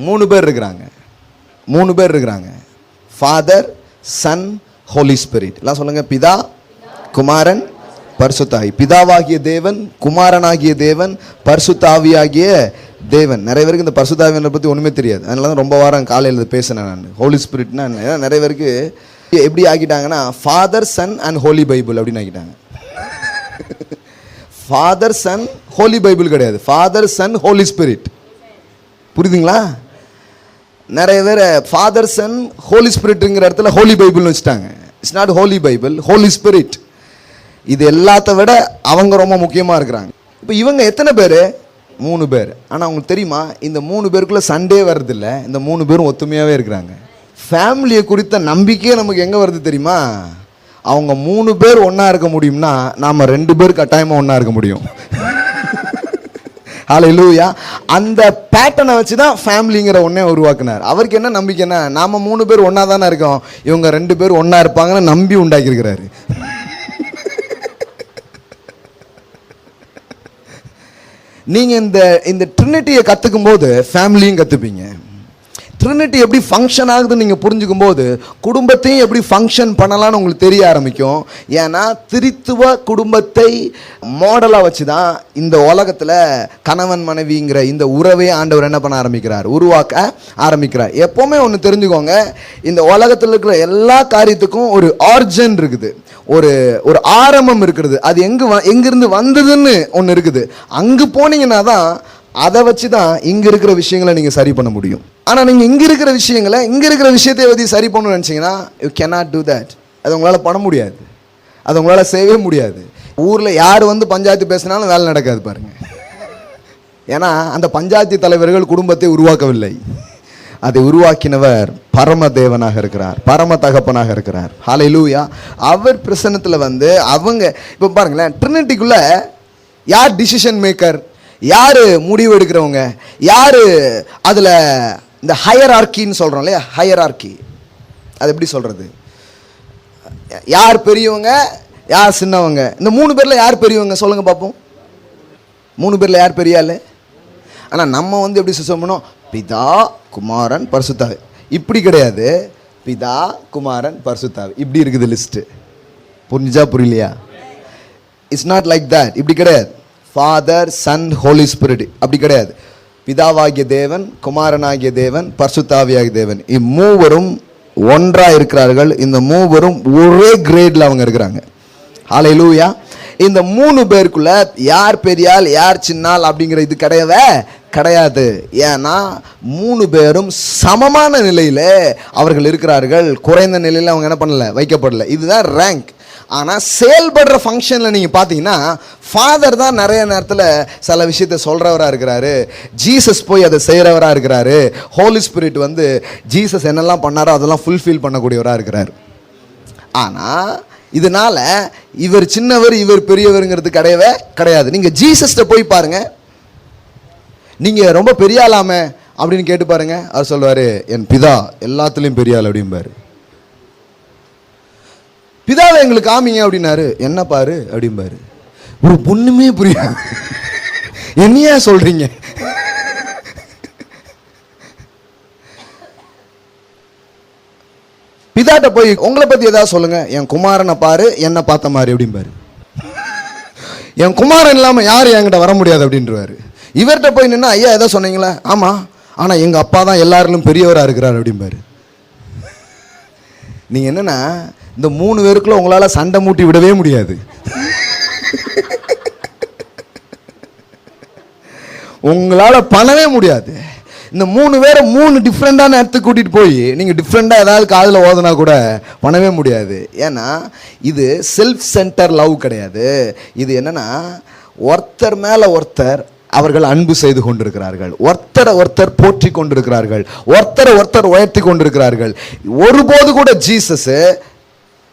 3 பேர் இருக்கிறாங்க. 3 பேர் இருக்கிறாங்க, ஃபாதர், சன், ஹோலி ஸ்பிரிட். எல்லாம் சொல்லுங்கள், பிதா, குமாரன், பரிசுத்தாவி. பிதாவாகிய தேவன், குமாரனாகிய தேவன், பரிசுத்தாவியாகிய தேவன். நிறைய பேருக்கு இந்த பரிசுத்தாவியனை பற்றி ஒன்றுமே தெரியாது, அதனால தான் ரொம்ப வாரம் காலையில் பேசினேன் நான். ஹோலி ஸ்பிரிட்னா நிறைய பேருக்கு எப்படி ஆக்கிட்டாங்கன்னா, father, son and holy bible அப்படின்னு ஆக்கிட்டாங்க. ஃபாதர், சன், ஹோலி பைபிள் கிடையாது, ஃபாதர், சன், ஹோலி ஸ்பிரிட். புரியுதுங்களா? நிறைய பேர் ஃபாதர், சன், ஹோலி ஸ்பிரிட்ங்கிற இடத்துல ஹோலி பைபிள்னு வச்சுட்டாங்க. It's not holy bible, holy spirit. இது எல்லாத்த விட அவங்க ரொம்ப முக்கியமாக இருக்கிறாங்க. இப்போ இவங்க எத்தனை பேர், 3 பேர். ஆனால் அவங்களுக்கு தெரியுமா, இந்த 3 பேருக்குள்ளே சண்டே வர்றதில்ல, இந்த 3 பேரும் ஒத்துமையாகவே இருக்கிறாங்க. ஃபேமிலியை குறித்த நம்பிக்கையே நமக்கு எங்கே வருது தெரியுமா, அவங்க 3 பேர் ஒன்றா இருக்க முடியும்னா நாம் 2 பேர் கட்டாயமாக ஒன்றா இருக்க முடியும். ஹல்லேலூயா. அந்த பேட்டர்னை வச்சு தான் ஃபேமிலிங்கிற ஒன்றே உருவாக்குனார். அவருக்கு என்ன நம்பிக்கைன்னா, நாம் 3 பேர் ஒன்றா தானே இருக்கோம், இவங்க 2 பேர் ஒன்றா இருப்பாங்கன்னு நம்பி உண்டாக்கியிருக்கிறாரு. நீங்கள் இந்த ட்ரினிட்டியை கற்றுக்கும் போது ஃபேமிலியும் கற்றுப்பீங்க. ட்ரினிட்டி எப்படி ஃபங்க்ஷன் ஆகுதுன்னு நீங்கள் புரிஞ்சுக்கும் போது குடும்பத்தையும் எப்படி ஃபங்க்ஷன் பண்ணலான்னு உங்களுக்கு தெரிய ஆரம்பிக்கும். ஏன்னா திரித்துவ குடும்பத்தை மாடலாக வச்சு தான் இந்த உலகத்தில் கணவன் மனைவிங்கிற இந்த உறவே ஆண்டவர் என்ன பண்ண ஆரம்பிக்கிறார், உருவாக்க ஆரம்பிக்கிறார். எப்போவுமே ஒன்று தெரிஞ்சுக்கோங்க, இந்த உலகத்தில் இருக்கிற எல்லா காரியத்துக்கும் ஒரு ஆர்ஜன் இருக்குது, ஒரு ஆரம்பம் இருக்கிறது. அது எங்கிருந்து வந்ததுன்னு ஒன்று இருக்குது. அங்கே போனீங்கன்னா தான் அதை வச்சு தான் இங்கே இருக்கிற விஷயங்களை நீங்கள் சரி பண்ண முடியும். ஆனால் நீங்கள் இங்கே இருக்கிற விஷயத்தை பற்றி சரி பண்ணணும்னு நினச்சிங்கன்னா யூ கேனாட் டூ தேட். அது உங்களால் பண்ண முடியாது, அது உங்களால் செய்யவே முடியாது. ஊரில் யார் வந்து பஞ்சாயத்து பேசினாலும் வேலை நடக்காது பாருங்கள். ஏன்னா அந்த பஞ்சாயத்து தலைவர்கள் குடும்பத்தை உருவாக்கவில்லை, அதை உருவாக்கினவர் பரம தேவனாக இருக்கிறார், பரம தகப்பனாக இருக்கிறார். ஹல்லேலூயா. அவர் பிரசன்னத்தில் வந்து அவங்க இப்போ பாருங்களேன், ட்ரினிட்டிக்குள்ளே யார் டிசிஷன் மேக்கர், யார் முடிவு எடுக்கிறவங்க, யார் அதில் இந்த ஹையரார்க்கின்னு சொல்கிறோம் இல்லையா, ஹையரார்க்கி அது எப்படி சொல்கிறது, யார் பெரியவங்க யார் சின்னவங்க, இந்த 3 பேரில் யார் பெரியவங்க சொல்லுங்கள் பார்ப்போம். 3 பேரில் யார் பெரிய ஆள்? ஆனால் நம்ம வந்து எப்படி சிஸ்டம் பண்ணோம், பிதா, குமாரன், பரிசுத்தாவி. இப்படி கிடையாது, பிதா, குமாரன், பரிசுத்தாவி இப்படி இருக்குது லிஸ்ட்டு. புரிஞ்சா புரியலையா? It's not like that. இப்படி கிடையாது. ஃபாதர், சன், ஹோலி ஸ்பிரிட் அப்படி கிடையாது. பிதாவாகிய தேவன், குமாரனாகிய தேவன், பரிசுத்தாவியாகிய தேவன், இம்மூவரும் ஒன்றாக இருக்கிறார்கள். இந்த மூவரும் ஒரே கிரேடில் அவங்க இருக்கிறாங்க. ஹல்லேலூயா. இந்த 3 பேருக்குள்ள யார் பெரியாள் யார் சின்னாள் அப்படிங்கிற இது கிடையாது. ஏன்னா 3 பேரும் சமமான நிலையில் அவர்கள் இருக்கிறார்கள். குறைந்த நிலையில் அவங்க என்ன பண்ணல, வைக்கப்படல. இதுதான் ரேங்க். ஆனால் செயல்படுற ஃபங்க்ஷனில் நீங்கள் பார்த்தீங்கன்னா ஃபாதர் தான் நிறைய நேரத்தில் சில விஷயத்தை சொல்கிறவராக இருக்கிறாரு. ஜீசஸ் போய் அதை செய்கிறவராக இருக்கிறாரு. ஹோலி ஸ்பிரிட் வந்து ஜீசஸ் என்னெல்லாம் பண்ணாரோ அதெல்லாம் ஃபுல்ஃபில் பண்ணக்கூடியவராக இருக்கிறார். ஆனால் இதனால் இவர் சின்னவர் இவர் பெரியவருங்கிறது கிடையவே கிடையாது. நீங்கள் ஜீசஸ்கிட்ட போய் பாருங்கள், நீங்கள் ரொம்ப பெரிய ஆளாமே அப்படின்னு கேட்டு பாருங்க, அவர் சொல்லுவார் என் பிதா எல்லாத்துலேயும் பெரிய ஆள் அப்படிம்பாரு. பிதாவை எங்களுக்கு காமிங்க அப்படின்னாரு, என்ன பாரு அப்படிம்பாரு. ஒரு பொண்ணுமே புரியாது, என்னையா சொல்றீங்க? பிதாட்ட போய் உங்களை பத்தி ஏதாவது சொல்லுங்க, என் குமாரனை பாரு என்ன பார்த்த மாதிரி அப்படிம்பாரு. என் குமாரன் இல்லாம யாரும் என்கிட்ட வர முடியாது அப்படின்றவாரு. இவர்கிட்ட போய் நின்னா ஐயா ஏதோ சொன்னீங்களா, ஆமா ஆனா எங்க அப்பா தான் எல்லாரிலும் பெரியவரா இருக்கிறார் அப்படிம்பாரு. நீங்க என்னன்னா இந்த 3 பேருக்குள்ள உங்களால சண்டை மூட்டி விடவே முடியாது. உங்களால பண்ணவே முடியாது. இந்த 3 பேரை 3 டிஃப்ரெண்டான இடத்துக்கு கூட்டிட்டு போய் நீங்க டிஃப்ரெண்டா ஏதாவது காதுல ஓதனா கூட பண்ணவே முடியாது. ஏன்னா இது செல்ஃப் சென்டர் லவ் கிடையாது. இது என்னன்னா ஒருத்தர் மேல ஒருத்தர் அவர்கள் அன்பு செய்து கொண்டிருக்கிறார்கள், ஒருத்தரை ஒருத்தர் போற்றி கொண்டிருக்கிறார்கள், ஒருத்தரை ஒருத்தர் உயர்த்தி கொண்டிருக்கிறார்கள். ஒருபோது கூட ஜீசஸ்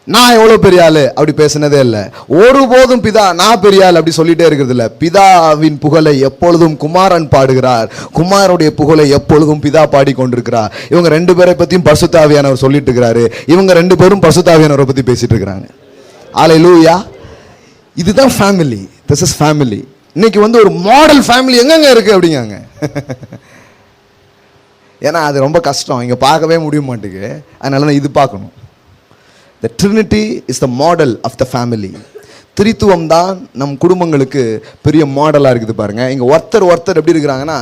நான் எவ்வளோ பெரிய ஆளு அப்படி பேசினதே இல்லை. ஒருபோதும் பிதா நான் பெரிய ஆள் அப்படி சொல்லிட்டே இருக்கிறது இல்லை. பிதாவின் புகழை எப்பொழுதும் குமாரன் பாடுகிறார், குமாரனுடைய புகழை எப்பொழுதும் பிதா பாடி கொண்டிருக்கிறார். இவங்க 2 பேரை பற்றியும் பரிசுத்த ஆவியானவர் சொல்லிட்டு இருக்கிறாரு, இவங்க 2 பேரும் பரிசுத்த ஆவியானவரை பற்றி பேசிட்டு இருக்கிறாங்க. ஹல்லேலூயா. இதுதான் ஃபேமிலி. This is family. இன்னைக்கு வந்து ஒரு மாடல் ஃபேமிலி எங்கெங்க இருக்கு அப்படிங்காங்க. ஏன்னா அது ரொம்ப கஷ்டம், இங்கே பார்க்கவே முடிய மாட்டேங்குது. அதனால தான் இது பார்க்கணும். The Trinity is the model of the family. திரித்துவம் தான் நம் குடும்பங்களுக்கு பெரிய மாடலாக இருக்குது பாருங்க. இங்கே ஒருத்தர் ஒருத்தர் எப்படி இருக்கிறாங்கன்னா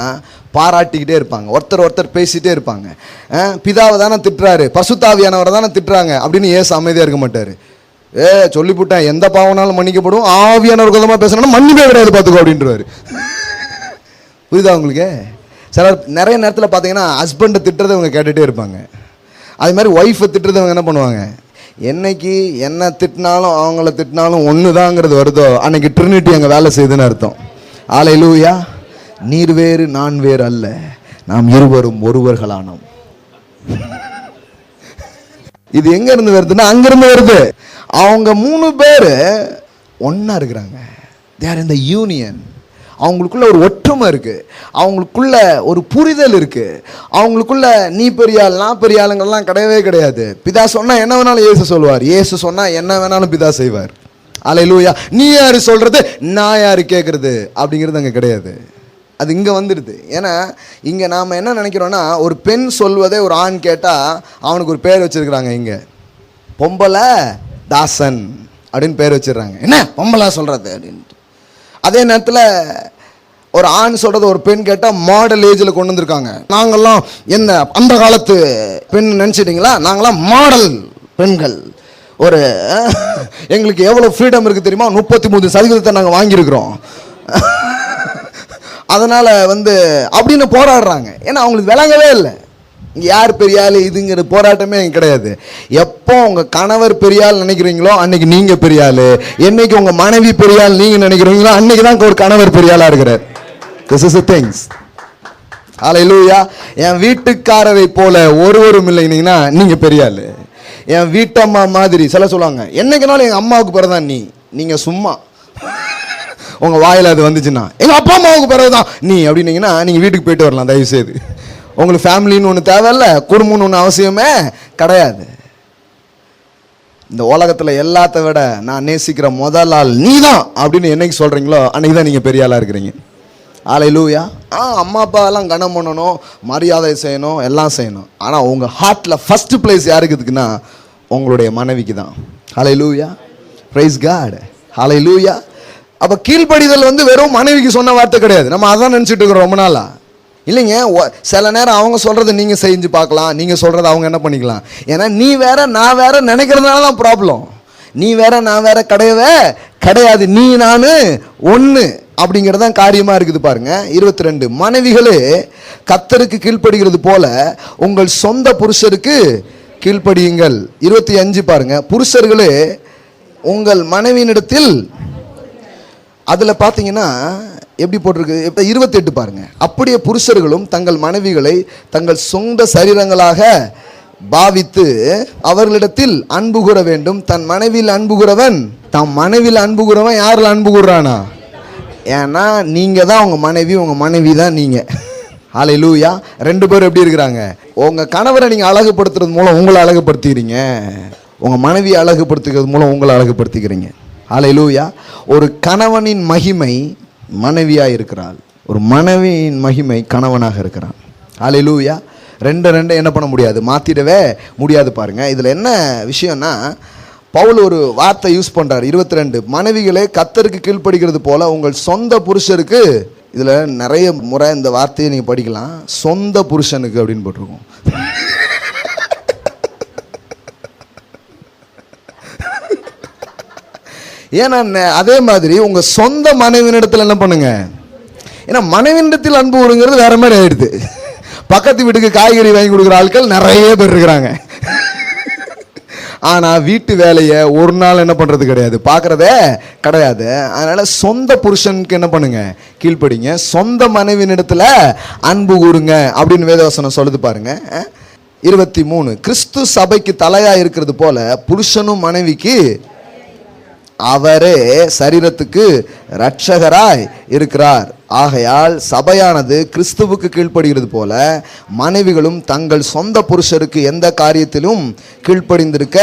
பாராட்டிக்கிட்டே இருப்பாங்க, ஒருத்தர் ஒருத்தர் பேசிகிட்டே இருப்பாங்க. பிதாவை தானே திட்டுறாரு, பரிசுத்தாவியானவரை தானே திட்டுறாங்க அப்படின்னு ஏசு அமைதியாக இருக்க மாட்டார். சொல்லிவிட்டேன் எந்த பாவனாலும் மன்னிக்கப்படும், ஆவியானவர் குதமாக பேசணும்னா மன்னிப்பே கிடையாது பார்த்துக்கோ அப்படின்றவாரு. புரியுதா உங்களுக்கு? சிலர் நிறைய நேரத்தில் பார்த்தீங்கன்னா ஹஸ்பண்டை திட்டுறதை அவங்க கேட்டுகிட்டே இருப்பாங்க. அதே மாதிரி ஒய்ஃபை திட்டுறதை அவங்க என்ன பண்ணுவாங்க, என்னைக்கு என்ன திட்டினாலும் அவங்கள திட்டினாலும் ஒன்று தாங்கிறது வருதோ அன்னைக்கு ட்ரினிட்டி அங்கே வேலை செய்யுதுன்னு அர்த்தம். ஹல்லேலூயா. நீர் வேறு நான் வேறு அல்ல, நாம் இருவரும் ஒருவர்களானோம். இது எங்க இருந்து வருதுன்னா அங்கிருந்து வருது. அவங்க 3 பேர் ஒன்னா இருக்கிறாங்க. They are in the union. அவங்களுக்குள்ள ஒரு ஒற்றுமை இருக்கு, அவங்களுக்குள்ள ஒரு புரிதல் இருக்கு, அவங்களுக்குள்ள நீ பெரிய ஆள் நான் பெரிய ஆளுங்கள்லாம் கிடையவே கிடையாது. பிதா சொன்னா என்ன வேணாலும் இயேசு சொல்வார், இயேசு சொன்னா என்ன வேணாலும் பிதா செய்வார். ஹல்லேலூயா. நீ யாரு சொல்றது நான் யாரு கேட்கறது அப்படிங்கிறது அங்கே கிடையாது. அது இங்கே வந்துடுது. ஏன்னா இங்கே நாம் என்ன நினைக்கிறோன்னா ஒரு பெண் சொல்வதே ஒரு ஆண் கேட்டால் அவனுக்கு ஒரு பேர் வச்சிருக்கிறாங்க. இங்கே பொம்பளை தாசன் அப்படின்னு பேர் வச்சிடுறாங்க. என்ன பொம்பளை சொல்கிறது அப்படின்ட்டு. அதே நேரத்தில் ஒரு ஆண் சொல்கிறது ஒரு பெண் கேட்டால் மாடல் ஏஜில் கொண்டு வந்திருக்காங்க. நாங்கள்லாம் என்ன அந்த காலத்து பெண் நினச்சிட்டிங்களா, நாங்களாம் மாடல் பெண்கள். ஒரு எங்களுக்கு எவ்வளோ ஃப்ரீடம் இருக்குது தெரியுமா, 33% நாங்கள் வாங்கியிருக்கிறோம். அதனால் வந்து அப்படின்னு போராடுறாங்க. ஏன்னா அவங்களுக்கு விளங்கவே இல்லை இங்கே யார் பெரியாள் இதுங்கிற போராட்டமே கிடையாது. எப்போ உங்கள் கணவர் பெரியாள் நினைக்கிறீங்களோ அன்னைக்கு நீங்கள் பெரியாள், என்னைக்கு உங்கள் மனைவி பெரியாள் நீங்கள் நினைக்கிறீங்களோ அன்னைக்கு தான் ஒரு கணவர் பெரியாளாக இருக்கிறார். This is the things. ஹல்லேலூயா. என் வீட்டுக்காரரை போல ஒருவரும் இல்லைங்கன்னா நீங்கள் பெரியாள். என் வீட்டம்மா மாதிரி சில சொல்லுவாங்க, என்னைக்குனாலும் எங்கள் அம்மாவுக்கு பிறதான் நீங்கள் சும்மா உங்கள் வாயில் அது வந்துச்சுன்னா எங்கள் அப்பா அம்மாவுக்கு பிறகுதான் நீ அப்படின்னீங்கன்னா நீங்கள் வீட்டுக்கு போயிட்டு வரலாம் தயவு செய்து. உங்களுக்கு ஃபேமிலின்னு ஒன்று தேவையில்ல, குடும்பம்னு ஒன்று அவசியமே கிடையாது. இந்த உலகத்தில் எல்லாத்த விட நான் நேசிக்கிற முதல் ஆள் நீ தான் அப்படின்னு என்னைக்கு சொல்கிறீங்களோ அன்னைக்கு தான் நீங்கள் பெரிய ஆளாக இருக்கிறீங்க. ஹல்லேலூயா. அம்மா அப்பா எல்லாம் கனம் பண்ணணும், மரியாதை செய்யணும், எல்லாம் செய்யணும். ஆனால் உங்கள் ஹார்ட்டில் ஃபர்ஸ்ட் பிளேஸ் யாருக்கு இருக்குன்னா உங்களுடைய மனைவிக்கு தான். ஹல்லேலூயா. Praise God. ஹல்லேலூயா. அப்போ கீழ்ப்படிதல் வந்து வெறும் மனைவிக்கு சொன்ன வார்த்தை கிடையாது. நம்ம அதான் நினச்சிட்டு இருக்கிறோம் ரொம்ப நாளா. இல்லைங்க, சில நேரம் அவங்க சொல்கிறத நீங்கள் செஞ்சு பார்க்கலாம், நீங்கள் சொல்கிறத அவங்க என்ன பண்ணிக்கலாம். ஏன்னா நீ வேற நான் வேற நினைக்கிறதுனால தான் ப்ராப்ளம். நீ வேற நான் வேற கிடையவே கிடையாது, நீ நான் ஒன்று அப்படிங்கிறது தான் காரியமாக இருக்குது பாருங்க. 22 மனைவிகளே கர்த்தருக்கு கீழ்ப்படுகிறது போல உங்கள் சொந்த புருஷருக்கு கீழ்ப்படியுங்கள். 25 பாருங்க, புருஷர்களே உங்கள் மனைவியினிடத்தில். அதுல பாத்தீங்கன்னா எப்படி போட்டிருக்கு, இப்ப 28 பாருங்க. அப்படியே புருஷர்களும் தங்கள் மனைவிகளை தங்கள் சொந்த சரீரங்களாக பாவித்து அவர்களிடத்தில் அன்பு கூற வேண்டும். தன் மனைவியில் அன்பு கூறவன் தன் மனைவியில் அன்பு கூறவன் யாரில் அன்பு கூறானா? ஏன்னா நீங்க தான் உங்க மனைவி தான் நீங்க. ஹல்லேலூயா. ரெண்டு பேரும் எப்படி இருக்கிறாங்க? உங்க கணவரை நீங்க அழகுபடுத்துறது மூலம் உங்களை அழகுபடுத்திக்கிறீங்க, உங்க மனைவியை அழகுபடுத்திக்கிறது மூலம் உங்களை அழகுபடுத்திக்கிறீங்க. ஹல்லேலூயா. ஒரு கணவனின் மகிமை மனைவியா இருக்கிறாள், ஒரு மனைவியின் மகிமை கணவனாக இருக்கிறான். ஹல்லேலூயா. ரெண்டு என்ன பண்ண முடியாது, மாத்திடவே முடியாது. பாருங்க இதுல என்ன விஷயம்னா, பவுல் ஒரு வார்த்தை யூஸ் பண்றாரு 22, மனைவிகளே கர்த்தருக்கு கீழ்ப்படுகிறது போல உங்கள் சொந்த புருஷருக்கு. இதுல நிறைய முறை இந்த வார்த்தையை நீங்க படிக்கலாம், சொந்த புருஷனுக்கு அப்படின்னு போட்டிருக்கோம். ஏன்னா அதே மாதிரி உங்க சொந்த மனைவியினிடத்தில் என்ன பண்ணுங்க, ஏன்னா மனைவியினிடத்தில் அன்பு கூறுங்கிறது வேற மாதிரி ஆயிடுது. பக்கத்து வீட்டுக்கு காய்கறி வாங்கி கொடுக்குற ஆட்கள் நிறைய பேர் இருக்கிறாங்க. ஆனா வீட்டு வேலையை ஒரு நாள் என்ன பண்றது கிடையாது, பார்க்கறதே கிடையாது. அதனால சொந்த புருஷனுக்கு என்ன பண்ணுங்க, கீழ்ப்படிங்க. சொந்த மனைவியினிடத்துல அன்பு கூறுங்க அப்படின்னு வேதவசனம் சொல்லுது பாருங்க. 23, கிறிஸ்து சபைக்கு தலையா இருக்கிறது போல புருஷனும் மனைவிக்கு அவரே சரீரத்துக்கு இரட்சகராய் இருக்கிறார். ஆகையால் சபையானது கிறிஸ்துவுக்கு கீழ்ப்படுகிறது போல மனைவிகளும் தங்கள் சொந்த புருஷருக்கு எந்த காரியத்திலும் கீழ்ப்படிந்திருக்க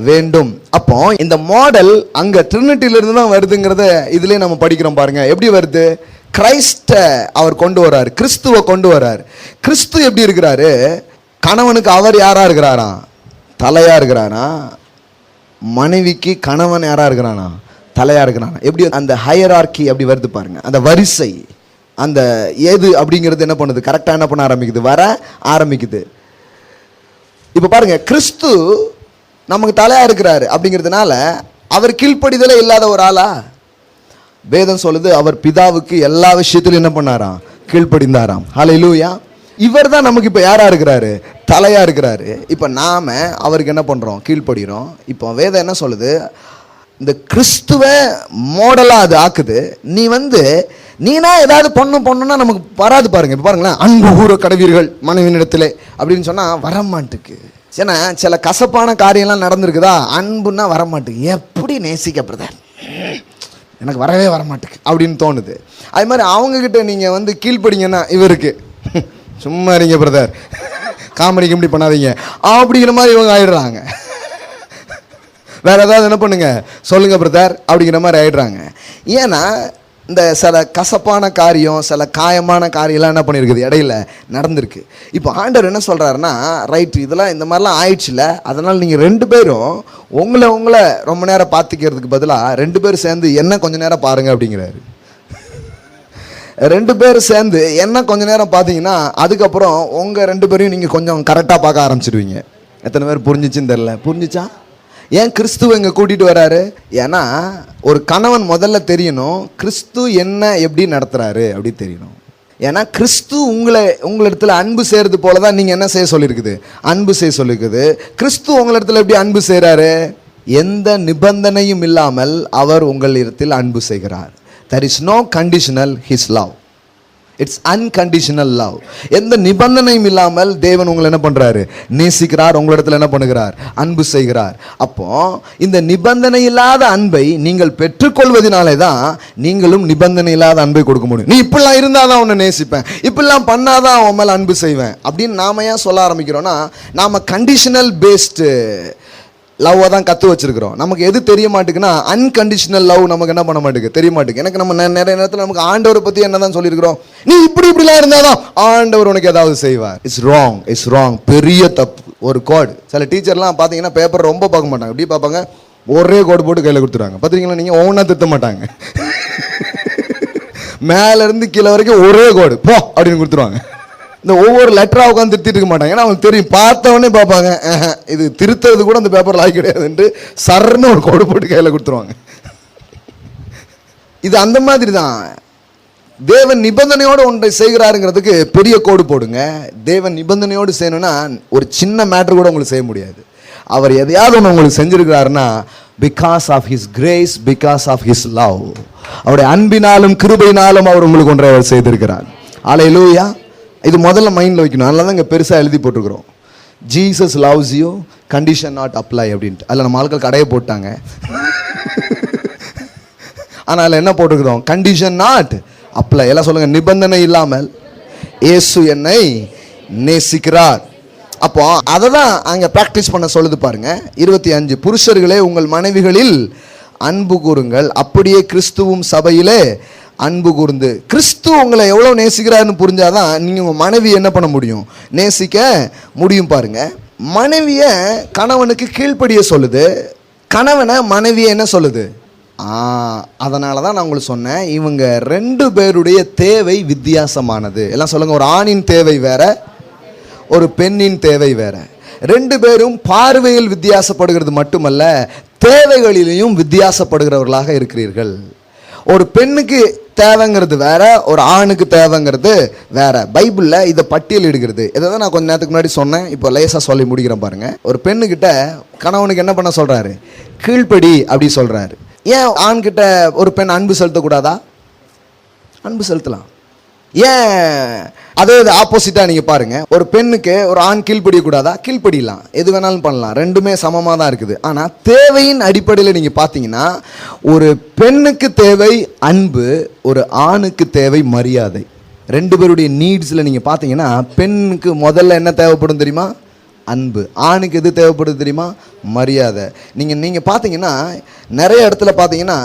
வேண்டும். அப்போ இந்த மாடல் அங்க ட்ரினிட்டியிலிருந்து தான் வருதுங்கிறத இதுலயே நம்ம படிக்கிறோம் பாருங்க. எப்படி வருது? கிரைஸ்ட அவர் கொண்டு வர்றாரு, கிறிஸ்துவை கொண்டு வர்றாரு. கிறிஸ்து எப்படி இருக்கிறாரு? கணவனுக்கு அவர் யாரா இருக்கிறாரா? தலையா இருக்கிறாரா? மனைவிக்கு கணவன் யாரா இருக்கிறானா? தலையா இருக்கிறானா? எப்படி அந்த ஹையரார்கி அப்படி வருது பாருங்க, அந்த வரிசை, அந்த ஏது அப்படிங்கிறது என்ன பண்ணுது, கரெக்டா என்ன பண்ண ஆரம்பிக்குது, வர ஆரம்பிக்குது. இப்ப பாருங்க, கிறிஸ்து நமக்கு தலையா இருக்கிறாரு அப்படிங்கிறதுனால அவர் கீழ்ப்படிதலே இல்லாத ஒரு ஆளா? வேதம் சொல்லுது அவர் பிதாவுக்கு எல்லா விஷயத்திலும் என்ன பண்ணாராம், கீழ்ப்படிந்தாராம். ஹல்லேலூயா. இவர் தான் நமக்கு இப்ப யாரா இருக்கிறாரு, தலையா இருக்கிறாரு. இப்ப நாம அவருக்கு என்ன பண்றோம், கீழ்ப்படுகிறோம். இப்போ வேதம் என்ன சொல்லுது, இந்த கிறிஸ்துவ மாடலா அது ஆக்குது. நீனா ஏதாவது பொண்ணுன்னா நமக்கு வராது பாருங்க. இப்ப பாருங்களேன், அன்பு கூற கடவீர்கள் மனைவியினிடத்திலே அப்படின்னு சொன்னா வரமாட்டுக்கு. ஏன்னா சில கசப்பான காரியம்லாம் நடந்திருக்குதா, அன்புன்னா வரமாட்டுக்கு. எப்படி நேசிக்க பிரதர், எனக்கு வரவே வரமாட்டுக்கு அப்படின்னு தோணுது. அது மாதிரி அவங்க கிட்ட நீங்க கீழ்ப்படிங்கன்னா இவருக்கு சும்மா இருங்க பிரதர், காமெடி கிமெடி பண்ணாதீங்க அப்படிங்கிற மாதிரி இவங்க ஆயிடுறாங்க. வேற ஏதாவது என்ன பண்ணுங்க சொல்லுங்க பிரதர் அப்படிங்கிற மாதிரி ஆயிடுறாங்க. ஏன்னா இந்த சில கசப்பான காரியம், சில காயமான காரியம்லாம் என்ன பண்ணியிருக்குது, இடையில நடந்திருக்கு. இப்போ ஆண்டவர் என்ன சொல்றாருன்னா, ரைட் இதெல்லாம் இந்த மாதிரிலாம் ஆயிடுச்சுல, அதனால நீங்க ரெண்டு பேரும் உங்களை ரொம்ப நேரம் பார்த்துக்கிறதுக்கு பதிலாக ரெண்டு பேரும் சேர்ந்து என்ன கொஞ்ச நேரம் பாருங்க அப்படிங்கிறாரு. ரெண்டு பேரும் சேர்ந்து என்ன கொஞ்ச நேரம் பார்த்தீங்கன்னா அதுக்கப்புறம் உங்க ரெண்டு பேரையும் நீங்க கொஞ்சம் கரெக்டாக பார்க்க ஆரம்பிச்சிடுவீங்க. எத்தனை பேர் புரிஞ்சிச்சுன்னு தெரியல. புரிஞ்சிச்சா? ஏன் கிறிஸ்துவ இங்க கூட்டிட்டு வராரு? ஏன்னா ஒரு கணவன் முதல்ல தெரியணும் கிறிஸ்து என்ன எப்படி நடத்துறாரு அப்படி தெரியணும். ஏன்னா கிறிஸ்து உங்களிடத்துல அன்பு செய்யறது போலதான் நீங்க என்ன செய்ய சொல்லியிருக்குது, அன்பு செய்ய சொல்லியிருக்குது. கிறிஸ்து உங்களிடத்துல எப்படி அன்பு செய்யறாரு? எந்த நிபந்தனையும் இல்லாமல் அவர் உங்களிடத்தில் அன்பு செய்கிறார். There is no conditional his love. It's unconditional love. எந்த நிபந்தனையும் இல்லாமல் தேவன் உங்களை என்ன பண்றாரு, நேசிக்கிறார், உங்களிடத்தில் என்ன பண்ணுகிறார், அன்பு செய்கிறார். அப்போ இந்த நிபந்தனை இல்லாத அன்பை நீங்கள் பெற்றுக்கொள்வதனாலே தான் நீங்களும் நிபந்தனை இல்லாத அன்பை கொடுக்க முடியும். நீ இப்படிலாம் இருந்தாதான் உன்னை நேசிப்பேன், இப்படிலாம் பண்ணாதான் அவன் மேல அன்பு செய்வேன் அப்படின்னு நாம ஏன் சொல்ல ஆரம்பிக்கிறோம்னா, நாம கண்டிஷனல் பேஸ்டு லவ் தான் கற்று வச்சிருக்கிறோம். நமக்கு எது தெரிய மாட்டேங்குன்னா அன்கண்டிஷனல் லவ் நமக்கு என்ன பண்ண மாட்டேங்குது, தெரிய மாட்டேங்குது. எனக்கு நம்ம நிறைய நேரத்தில் நமக்கு ஆண்டவரை பற்றி என்ன தான் சொல்லியிருக்கிறோம், நீ இப்படிலாம் இருந்தாதான் ஆண்டவர் உனக்கு ஏதாவது செய்வார். இட்ஸ் ராங், பெரிய தப்பு. ஒரு கோடு, சில டீச்சர்லாம் பார்த்தீங்கன்னா பேப்பர் ரொம்ப பார்க்க மாட்டாங்க, எப்படி பார்ப்பாங்க, ஒரே கோடு போட்டு கையில் கொடுத்துருவாங்க. பார்த்தீங்களா, நீங்கள் ஒவ்வொன்றா திருத்த மாட்டாங்க, மேலேருந்து கீழே வரைக்கும் ஒரே கோடு போ அப்படின்னு கொடுத்துருவாங்க. இந்த ஒவ்வொரு லெட்டரா உட்காந்து திருத்திட்டு இருக்க மாட்டாங்க. ஏன்னா அவங்களுக்கு தெரியும், பார்த்தவொடனே பார்ப்பாங்க, இது திருத்துறது கூட அந்த பேப்பர் ஆகி கிடையாதுன்ட்டு சர்ன்னு ஒரு கோடு போட்டு கையில் கொடுத்துருவாங்க. இது அந்த மாதிரி தான். தேவன் நிபந்தனையோடு ஒன்றை செய்கிறாருங்கிறதுக்கு பெரிய கோடு போடுங்க. தேவன் நிபந்தனையோடு செய்யணும்னா ஒரு சின்ன மேட்ரு கூட உங்களுக்கு செய்ய முடியாது. அவர் எதையாவது ஒன்று உங்களுக்கு செஞ்சிருக்கிறாருன்னா because of his grace, because of his love. அவருடைய அன்பினாலும் கிருபையினாலும் அவர் உங்களுக்கு ஒன்றை அவர் செய்திருக்கிறார். அல்லேலூயா. இது முதல்ல மைண்டில் வைக்கணும். அதனால தான் இங்கே பெருசாக எழுதி போட்டிருக்கிறோம், Jesus loves you, condition not apply அப்படின்ட்டு. அதில் நம்ம ஆட்கள் கடையை போட்டாங்க. ஆனால் அதில் என்ன போட்டிருக்கிறோம்? Condition not apply. எல்லாம் சொல்லுங்க, நிபந்தனை இல்லாமல் இயேசு என்னை நேசிக்கிறார். அப்போ அதை தான் அங்கே ப்ராக்டிஸ் பண்ண சொல்லுது பாருங்க. 25, புருஷர்களே உங்கள் மனைவிகளில் அன்பு கூறுங்கள், அப்படியே கிறிஸ்துவும் சபையிலே அன்பு கூர்ந்து. கிறிஸ்து உங்களை எவ்வளோ நேசிக்கிறாருன்னு புரிஞ்சாதான் நீங்கள் உங்கள் மனைவி என்ன பண்ண முடியும், நேசிக்க முடியும். பாருங்க, மனைவியை கணவனுக்கு கீழ்ப்படிய சொல்லுது, கணவனை மனைவியை என்ன சொல்லுது? அதனால தான் நான் உங்களுக்கு சொன்னேன், இவங்க 2 பேருடைய தேவை வித்தியாசமானது. எல்லாம் சொல்லுங்க, ஒரு ஆணின் தேவை வேற, ஒரு பெண்ணின் தேவை வேற. 2 பேரும் பார்வையில் வித்தியாசப்படுகிறது மட்டுமல்ல, தேவைகளிலையும் வித்தியாசப்படுகிறவர்களாக இருக்கிறீர்கள். ஒரு பெண்ணுக்கு தேவைங்கிறது வேற, ஒரு ஆணுக்கு தேவைங்கிறது வேற. பைபிளில் இதை பட்டியல் இடுகிறது. இதை தான் நான் கொஞ்ச நேரத்துக்கு முன்னாடி சொன்னேன், இப்போ லேசாக சொல்லி முடிக்கிறேன் பாருங்க. ஒரு பெண்ணுக்கிட்ட கணவனுக்கு என்ன பண்ண சொல்றாரு? கீழ்ப்படி அப்படி சொல்றாரு. ஏன் ஆண்கிட்ட ஒரு பெண் அன்பு செலுத்தக்கூடாதா? அன்பு செலுத்தலாம். ஏன் அதே ஆப்போசிட்டாக நீங்கள் பாருங்கள், ஒரு பெண்ணுக்கு ஒரு ஆண் கீழ்ப்படியக்கூடாதா? கீழ்ப்படியலாம், எது வேணாலும் பண்ணலாம், ரெண்டுமே சமமாக தான் இருக்குது. ஆனால் தேவையின் அடிப்படையில் நீங்கள் பார்த்தீங்கன்னா, ஒரு பெண்ணுக்கு தேவை அன்பு, ஒரு ஆணுக்கு தேவை மரியாதை. 2 பேருடைய நீட்ஸில் நீங்கள் பார்த்தீங்கன்னா, பெண்ணுக்கு முதல்ல என்ன தேவைப்படும் தெரியுமா? அன்பு. ஆணுக்கு எது தேவைப்படுது தெரியுமா? மரியாதை. நீங்கள் பார்த்தீங்கன்னா நிறைய இடத்துல பார்த்தீங்கன்னா,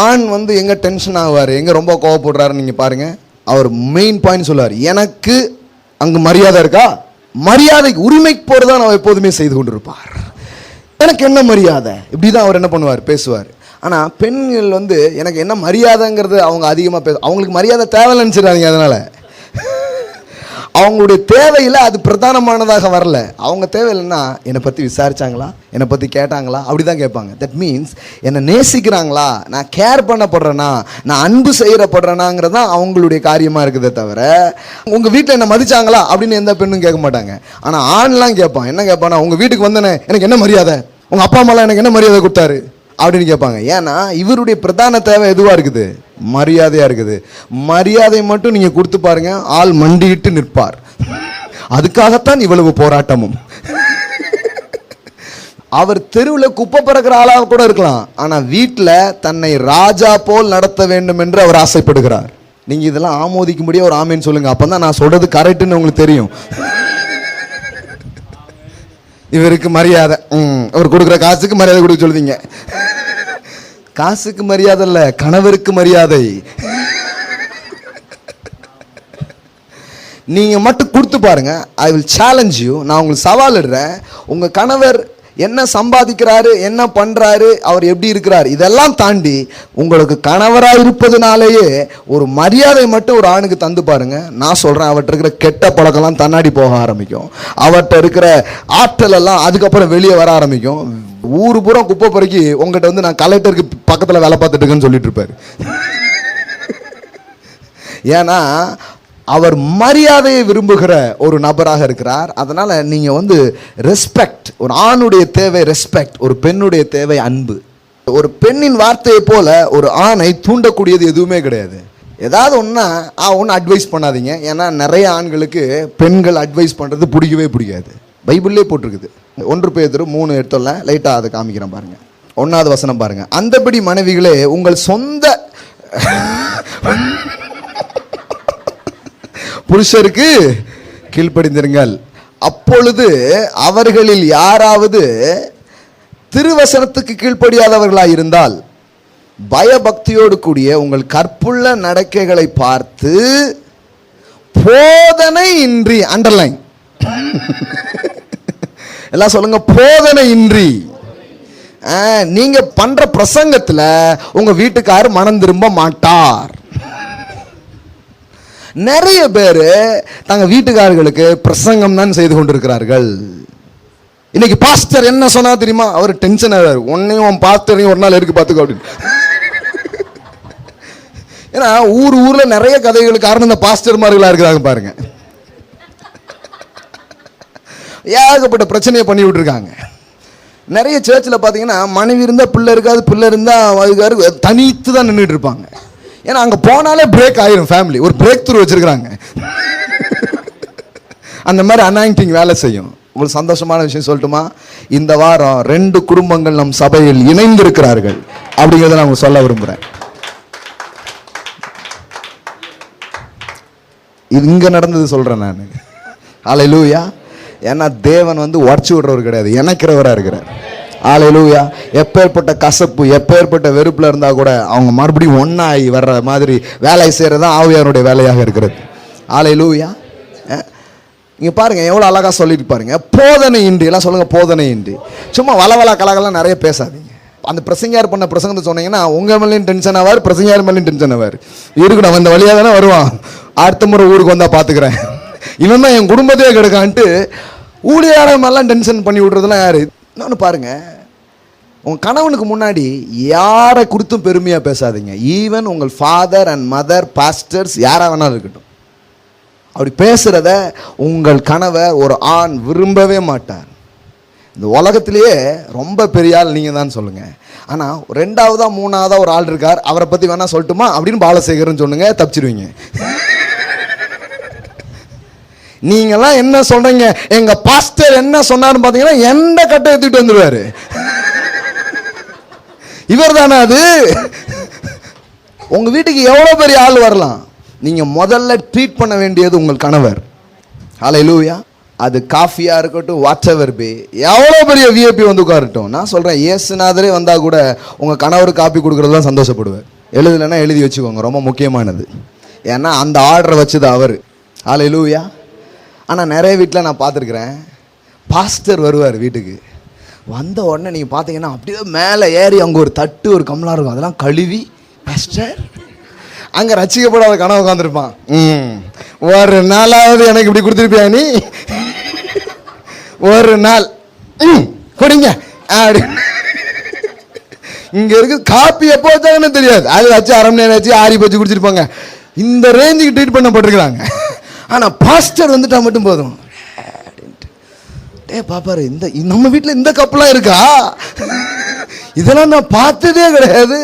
ஆண் எங்கே டென்ஷன் ஆகுவார், எங்கே ரொம்ப கோவப்படுறாருன்னு நீங்கள் பாருங்கள். அவர் மெயின் பாயிண்ட் சொல்லுவார், எனக்கு அங்கே மரியாதை இருக்கா? மரியாதைக்கு உரிமைக்கு போகிறதான் அவர் எப்போதுமே செய்து கொண்டிருப்பார். எனக்கு என்ன மரியாதை, இப்படி தான் அவர் என்ன பண்ணுவார், பேசுவார். ஆனால் பெண்கள் எனக்கு என்ன மரியாதைங்கிறது அவங்க அதிகமாக அவங்களுக்கு மரியாதை தேவையில்லைன்னு நினச்சிடாதீங்க. அதனால் அவங்களுடைய தேவையில் அது பிரதானமானதாக வரல. அவங்க தேவையில்லைன்னா என்னை பற்றி விசாரிச்சாங்களா, என்னை பற்றி கேட்டாங்களா, அப்படி தான் கேட்பாங்க. தட் மீன்ஸ் என்னை நேசிக்கிறாங்களா, நான் கேர் பண்ணப்படுறேன்னா, நான் அன்பு செய்யப்படுறேனாங்கிறது தான் அவங்களுடைய காரியமாக இருக்குதே தவிர, உங்கள் வீட்டில் என்ன மதிச்சாங்களா அப்படின்னு எந்த பெண்ணும் கேட்க மாட்டாங்க. ஆனால் ஆண்லாம் கேட்பான். என்ன கேட்பானா, உங்கள் வீட்டுக்கு வந்தேனே எனக்கு என்ன மரியாதை, உங்கள் அப்பா அம்மாலாம் எனக்கு என்ன மரியாதை கொடுத்தாரு அப்படின்னு கேட்பாங்க. ஏன்னா இவருடைய பிரதான தேவை எதுவாக இருக்குது? மரியாதையாக இருக்குது. மரியாதை மட்டும் நீங்கள் கொடுத்து பாருங்க, ஆள் மண்டியிட்டு நிற்பார். அதுக்காகத்தான் இவ்வளவு போராட்டமும். அவர் தெருவில் குப்பை பறக்கிற ஆளாக கூட இருக்கலாம், ஆனால் வீட்டில் தன்னை ராஜா போல் நடத்த வேண்டும் என்று அவர் ஆசைப்படுகிறார். நீங்கள் இதெல்லாம் ஆமோதிக்கும்படியே ஒரு ஆமேன்னு சொல்லுங்க, அப்போ தான் நான் சொல்றது கரெக்டுன்னு உங்களுக்கு தெரியும். இவருக்கு மரியாதை, அவர் கொடுக்குற காசுக்கு மரியாதை கொடுக்க சொல்லுவீங்க. காசுக்கு மரியாதை இல்லை, கணவருக்கு மரியாதை. நீங்க மட்டும் கொடுத்து பாருங்க. I will challenge you. நான் உங்களுக்கு சவால் இடுறேன். உங்க கணவர் என்ன சம்பாதிக்கிறாரு, என்ன பண்றாரு, அவர் எப்படி இருக்கிறார், இதெல்லாம் தாண்டி உங்களுக்கு கணவராக இருப்பதுனாலேயே ஒரு மரியாதை மட்டும் ஒரு ஆணுக்கு தந்து பாருங்க. நான் சொல்றேன், அவர்கிட்ட இருக்கிற கெட்ட பழக்கம்லாம் தன்னாடி போக ஆரம்பிக்கும். அவர்கிட்ட இருக்கிற ஆற்றல் எல்லாம் அதுக்கப்புறம் வெளியே வர ஆரம்பிக்கும். ஊரு பூரா குப்பை பொறுக்கி உங்ககிட்ட நான் கலெக்டருக்கு பக்கத்தில் வேலை பார்த்துட்டு இருக்கேன்னு சொல்லிட்டு இருப்பாரு. ஏன்னா அவர் மரியாதையை விரும்புகிற ஒரு நபராக இருக்கிறார். அதனால நீங்க ரெஸ்பெக்ட். ஒரு ஆணுடைய தேவை ரெஸ்பெக்ட், ஒரு பெண்ணுடைய தேவை அன்பு. ஒரு பெண்ணின் வார்த்தையை போல ஒரு ஆணை தூண்டக்கூடியது எதுவுமே கிடையாது. ஏதாவது ஒன்று அட்வைஸ் பண்ணாதீங்க. ஏன்னா நிறைய ஆண்களுக்கு பெண்கள் அட்வைஸ் பண்ணுறது பிடிக்கவே பிடிக்காது. பைபிள்லேயே போட்டிருக்குது. 1 பேதுரு 3 எடுத்தோம்ல, லைட்டாக அதை காமிக்கிறேன் பாருங்க. 1வது வசனம் பாருங்க. அந்தபடி மனைவிகளே உங்கள் சொந்த புருஷருக்கு கீழ்ப்படிந்திருங்கள், அப்பொழுது அவர்களில் யாராவது திருவசனத்துக்கு கீழ்ப்படியாதவர்களாக இருந்தால் பயபக்தியோடு கூடிய உங்கள் கற்புள்ள நடக்கைகளை பார்த்து போதனை இன்றி, அண்டர்லைன் எல்லாம் சொல்லுங்க, போதனை இன்றி. நீங்க பண்ற பிரசங்கத்துல உங்க வீட்டுக்காரர் மனம் திரும்ப மாட்டார். நிறைய பேரு தங்க வீட்டுக்காரர்களுக்கு பிரசங்கம் தான் செய்து கொண்டிருக்கிறார்கள். இன்னைக்கு பாஸ்டர் என்ன சொன்னா தெரியுமா, அவர் டென்ஷன் ஆகிறார். உன்னையும் பாஸ்டரையும் ஒரு நாள் இருக்கு பார்த்துக்கோ அப்படின்னு. ஏன்னா ஊர்ல நிறைய கதைகளுக்கு காரணம் இந்த பாஸ்டர்மார்களா இருக்கிறாங்க பாருங்க. ஏகப்பட்ட பிரச்சனையை பண்ணி விட்டுருக்காங்க. நிறைய சர்ச்சில் பார்த்தீங்கன்னா மனைவி இருந்தால் பிள்ளை இருக்காது, பிள்ளை இருந்தால் அதுக்காரு தனித்து தான் நின்றுட்டு இருப்பாங்க. ஏன்னா அங்கே போனாலே பிரேக் ஆயிரும் ஃபேமிலி. ஒரு பிரேக் த்ரூ வச்சுருக்கிறாங்க. அந்த மாதிரி அனாயிண்டிங் வேலை செய்யும். உங்களுக்கு சந்தோஷமான விஷயம் சொல்லட்டுமா? இந்த வாரம் 2 குடும்பங்கள் நம் சபையில் இணைந்திருக்கிறார்கள் அப்படிங்கிறத நான் சொல்ல விரும்புகிறேன். இது இங்கே நடந்தது சொல்கிறேன் நான். ஹல்லேலூயா. ஏன்னா தேவன் வந்து உடச்சி விடுறவர் கிடையாது, இணைக்கிறவராக இருக்கிறார். ஹல்லேலூயா. எப்பேற்பட்ட கசப்பு, எப்பேற்பட்ட வெறுப்பில் இருந்தால் கூட அவங்க மறுபடியும் ஒன்றாகி வர்ற மாதிரி வேலை செய்கிறது தான் ஆவியாருடைய வேலையாக இருக்கிறது. ஹல்லேலூயா. இங்கே பாருங்கள் எவ்வளோ அழகாக சொல்லிட்டு பாருங்க. போதனை இன்றி எல்லாம் சொல்லுங்கள். போதனை இன்றி சும்மா வளவள கலகலாம் நிறைய பேசாதீங்க. அந்த பிரசங்கியார் பண்ண பிரசங்கத்தை சொன்னீங்கன்னா உங்கள் மேலேயும் டென்ஷன் ஆவார், பிரசங்கியார் மேலேயும் டென்ஷன் ஆவார். இருக்கு நம்ம இந்த வழியாக தானே வருவான், அடுத்த முறை ஊருக்கு வந்தால் பார்த்துக்கிறேன், இவன் தான் என் குடும்பத்தையே கெடுக்கான்ட்டு ஊழியார மாதிரிலாம் டென்ஷன் பண்ணி விட்றதுலாம் யார்? இன்னொன்று பாருங்கள், உங்கள் கணவனுக்கு முன்னாடி யாரை குறித்தும் பெருமையாக பேசாதீங்க. ஈவன் உங்கள் ஃபாதர் அண்ட் மதர், பாஸ்டர்ஸ் யாராக வேணாலும் இருக்கட்டும். அப்படி பேசுகிறத உங்கள் கணவர் ஒரு ஆண் விரும்பவே மாட்டார். இந்த உலகத்திலேயே ரொம்ப பெரிய ஆள் நீங்கள் தான் சொல்லுங்கள். ஆனால் 2ஆவதா 3ஆவதா ஒரு ஆள் இருக்கார், அவரை பற்றி வேணால் சொல்லட்டுமா அப்படின்னு பாலசேகர்னு சொன்னுங்க, தப்பிச்சிருவீங்க. நீங்கள்லாம் என்ன சொல்கிறீங்க, எங்கள் பாஸ்டர் என்ன சொன்னார்னு பார்த்தீங்கன்னா எந்த கட்டை எடுத்துகிட்டு வந்துடுவார். இவர் தானே அது? உங்கள் வீட்டுக்கு எவ்வளோ பெரிய ஆள் வரலாம், நீங்கள் முதல்ல ட்ரீட் பண்ண வேண்டியது உங்கள் கணவர். ஹல்லேலூயா. அது காஃபியாக இருக்கட்டும், வாட் எவர் பே, எவ்வளோ பெரிய விஐபி வந்து உட்காரட்டும். நான் சொல்கிறேன், இயேசுநாதரே வந்தால் கூட உங்கள் கணவருக்கு காப்பி கொடுக்குறதுலாம் சந்தோஷப்படுவார். எழுதலைன்னா எழுதி வச்சுக்கோங்க, ரொம்ப முக்கியமானது. ஏன்னா அந்த ஆர்டரை வச்சது அவர். ஹல்லேலூயா. ஆனால் நிறைய வீட்டில் நான் பார்த்துருக்குறேன், பாஸ்டர் வருவார் வீட்டுக்கு, வந்த உடனே நீங்கள் பார்த்தீங்கன்னா அப்படியே மேலே ஏறி அங்கே ஒரு தட்டு ஒரு கம்லாம் இருக்கும், அதெல்லாம் கழுவி பாஸ்டர் அங்கே ரசிக்கப்படாத கனவு உட்காந்துருப்பான். ஒரு நாளாவது எனக்கு இப்படி கொடுத்துருப்பியா நீ? ஒரு நாள் குடிங்க அப்படி. இங்கே இருக்கு காப்பி எப்போ வச்சாங்கன்னு தெரியாது, அது வச்சு அரை மணி நேரம் வச்சு ஆரி வச்சு குடிச்சிருப்பாங்க. இந்த ரேஞ்சுக்கு ட்ரீட் பண்ணப்பட்டிருக்கிறாங்க. ஆனால் பாஸ்டர் வந்துட்டா மட்டும் போதும் அப்படின்ட்டு டே பாப்பாரு, இந்த நம்ம வீட்டில் இந்த கப்பெல்லாம் இருக்கா? இதெல்லாம் நான் பார்த்ததே கிடையாது.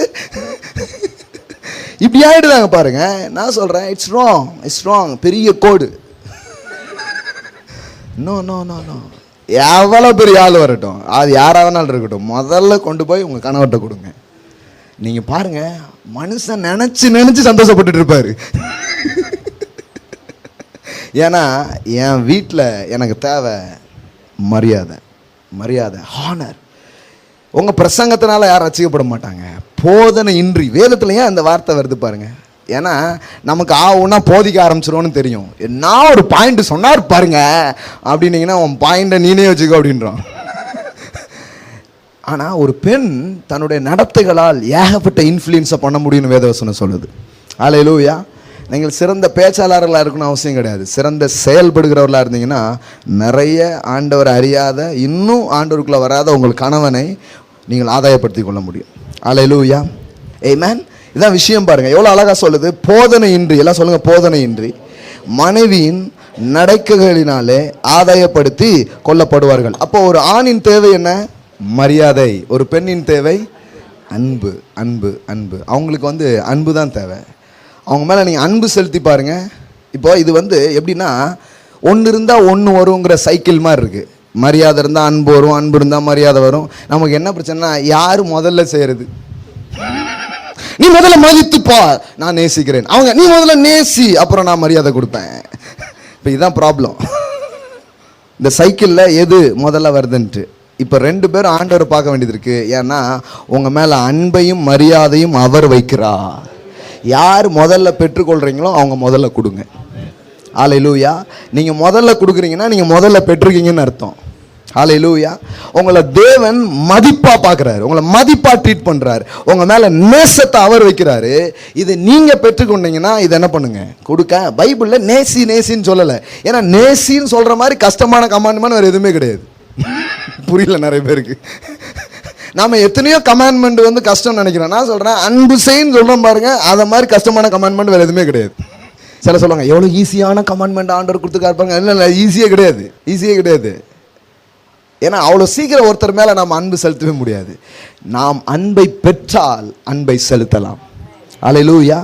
இப்படி ஆகிடுதாங்க பாருங்க. நான் சொல்கிறேன், இட்ஸ் ராங், இட்ஸ் ராங். பெரிய கோடு. No no no no. எவ்வளோ பெரிய ஆள் வரட்டும், அது யாராக வேணாலும் இருக்கட்டும், முதல்ல கொண்டு போய் உங்கள் கணவர்கிட்ட கொடுங்க. நீங்கள் பாருங்கள், மனுஷன் நினச்சி சந்தோஷப்பட்டுட்டு இருப்பார். ஏன்னா என் வீட்டில் எனக்கு தேவை மரியாதை, மரியாதை, ஹானர். உங்கள் பிரசங்கத்தினால யாரும் ரசிக்கப்பட மாட்டாங்க. போதனை இன்றி. வேதத்தில் ஏன் அந்த வார்த்தை வருது பாருங்க. ஏன்னா நமக்கு ஒன்றா போதிக்க ஆரம்பிச்சிருவோன்னு தெரியும். என்ன ஒரு பாயிண்ட் சொன்னார் பாருங்க அப்படின்னீங்கன்னா உன் பாயிண்ட்டை நீனே வச்சுக்கோ அப்படின்றான். ஆனால் ஒரு பெண் தன்னுடைய நடத்தைகளால் ஏகப்பட்ட இன்ஃப்ளூயன்ஸை பண்ண முடியும்னு வேதவசனம் சொல்லுது. ஹல்லேலூயா. நீங்கள் சிறந்த பேச்சாளர்களாக இருக்கணும் அவசியம் கிடையாது. சிறந்த செயல்படுகிறவர்களாக இருந்தீங்கன்னா நிறைய ஆண்டவர் அறியாத, இன்னும் ஆண்டவருக்குள்ளே வராத உங்கள் கணவனை நீங்கள் ஆதாயப்படுத்தி கொள்ள முடியும். ஹல்லேலூயா. ஆமென். இதான் விஷயம் பாருங்கள், எவ்வளோ அழகாக சொல்லுது. போதனை இன்றி, எல்லாம் சொல்லுங்கள், போதனை இன்றி மனைவியின் நடக்கைகளினாலே ஆதாயப்படுத்தி கொள்ளப்படுவார்கள். அப்போ ஒரு ஆணின் தேவை என்ன? மரியாதை. ஒரு பெண்ணின் தேவை அன்பு, அன்பு, அன்பு. அவங்களுக்கு வந்து அன்பு தான் தேவை. அவங்க மேலே நீங்கள் அன்பு செலுத்தி பாருங்க. இப்போ இது வந்து எப்படின்னா, ஒன்று இருந்தால் ஒன்று வருங்கிற சைக்கிள் மாதிரி இருக்குது. மரியாதை இருந்தால் அன்பு வரும், அன்பு இருந்தால் மரியாதை வரும். நமக்கு என்ன பிரச்சனைனா, யார் முதல்ல செய்கிறது? நீ முதல்ல மதித்துப்பா, நான் நேசிக்கிறேன். அவங்க நீ முதல்ல நேசி, அப்புறம் நான் மரியாதை கொடுப்பேன். இப்போ இதுதான் ப்ராப்ளம். இந்த சைக்கிளில் எது முதல்ல வருதுன்ட்டு இப்போ 2 பேரும் ஆண்டவரை பார்க்க வேண்டியது இருக்குது. ஏன்னா உங்கள் மேலே அன்பையும் மரியாதையும் அவர் வைக்கிறார். யார் முதல்ல பெற்றுக்கொள்கிறீங்களோ அவங்க முதல்ல கொடுங்க. ஹல்லேலூயா. நீங்கள் முதல்ல கொடுக்குறீங்கன்னா நீங்கள் முதல்ல பெற்றுக்கீங்கன்னு அர்த்தம். ஹல்லேலூயா. உங்களை தேவன் மதிப்பாக பார்க்குறாரு, உங்களை மதிப்பாக ட்ரீட் பண்ணுறாரு, உங்கள் மேலே நேசத்தை அவர் வைக்கிறாரு. இதை நீங்கள் பெற்றுக்கொண்டீங்கன்னா இதை என்ன பண்ணுங்க? கொடுக்க. பைபிளில் நேசி நேசின்னு சொல்லலை. ஏன்னா நேசின்னு சொல்கிற மாதிரி கஷ்டமான கமாண்ட்மெண்ட் வேறு எதுவுமே கிடையாது. புரியல நிறைய பேருக்கு. நாம எத்தனையோ கமாண்ட்மெண்ட் வந்து கஷ்டம் நினைக்கிறோம். நான் சொல்கிறேன், அன்பு செய்ன்னு சொல்கிறோம் பாருங்க, அதை மாதிரி கஷ்டமான கமாண்ட்மெண்ட் வேறு எதுவுமே கிடையாது. சில சொல்லுவாங்க, எவ்வளோ ஈஸியான கமாண்ட்மெண்ட் ஆண்டவர் கொடுத்துக்காரு பாருங்க. இல்லை ஈஸியே கிடையாது, ஈஸியே கிடையாது. ஏன்னா அவ்வளோ சீக்கிரம் ஒருத்தர் மேலே நாம் அன்பு செலுத்தவே முடியாது. நாம் அன்பை பெற்றால் அன்பை செலுத்தலாம். அல்லேலூயா.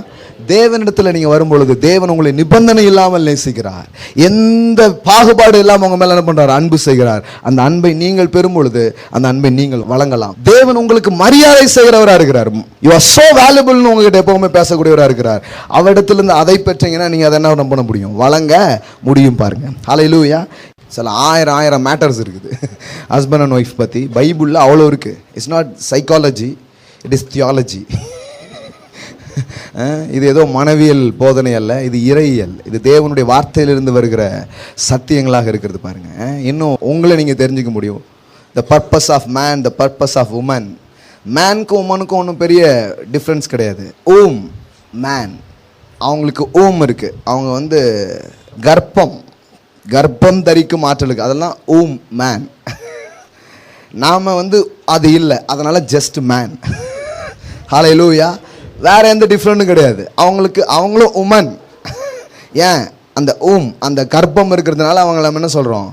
தேவனிடத்தில் நீங்கள் வரும்பொழுது தேவன் உங்களை நிபந்தனை இல்லாமல் நேசிக்கிறார். எந்த பாகுபாடு இல்லாமல் உங்க மேல என்ன பண்றார்? அன்பு செய்கிறார். அந்த அன்பை நீங்கள் பெறும் பொழுது அந்த அன்பை நீங்கள் வழங்கலாம். தேவன் உங்களுக்கு மரியாதை செய்கிறவராக இருக்கிறார். யூ ஆர் சோ வேல்யூபிள்னு உங்ககிட்ட எப்பவுமே பேசக்கூடியவராக இருக்கிறார். அவரிடத்திலிருந்து அதை பெற்றீங்கன்னா நீங்க அதை என்ன பண்ண முடியும்? வழங்க முடியும். பாருங்க. அல்லேலூயா. சில ஆயிரம் மேட்டர்ஸ் இருக்குது ஹஸ்பண்ட் அண்ட் ஒய்ஃப் பற்றி பைபிளில் அவ்வளோ இருக்குது. It's not psychology, it is theology. இது ஏதோ மனவியல் போதனை அல்ல, இது இறையியல். இது தேவனுடைய வார்த்தையிலிருந்து வருகிற சத்தியங்களாக இருக்கிறது. பாருங்க. இன்னும் உங்களை நீங்கள் தெரிஞ்சுக்க முடியும். The purpose of man, the purpose of woman. மேனுக்கும் உமனுக்கும் ஒன்றும் பெரிய டிஃப்ரென்ஸ் கிடையாது. ஓம் மேன், அவங்களுக்கு ஓம் இருக்குது. அவங்க வந்து கர்ப்பம் தரிக்கும் ஆற்றலுக்கு, அதெல்லாம் ஓம் மேன். நாம் வந்து அது இல்லை, அதனால் ஜஸ்ட் மேன். ஹல்லேலூயா. வேற எந்த டிஃப்ரெண்ட்டும் கிடையாது. அவங்களும் உமன். ஏன்? அந்த அந்த கர்ப்பம் இருக்கிறதுனால அவங்கள என்ன சொல்கிறோம்?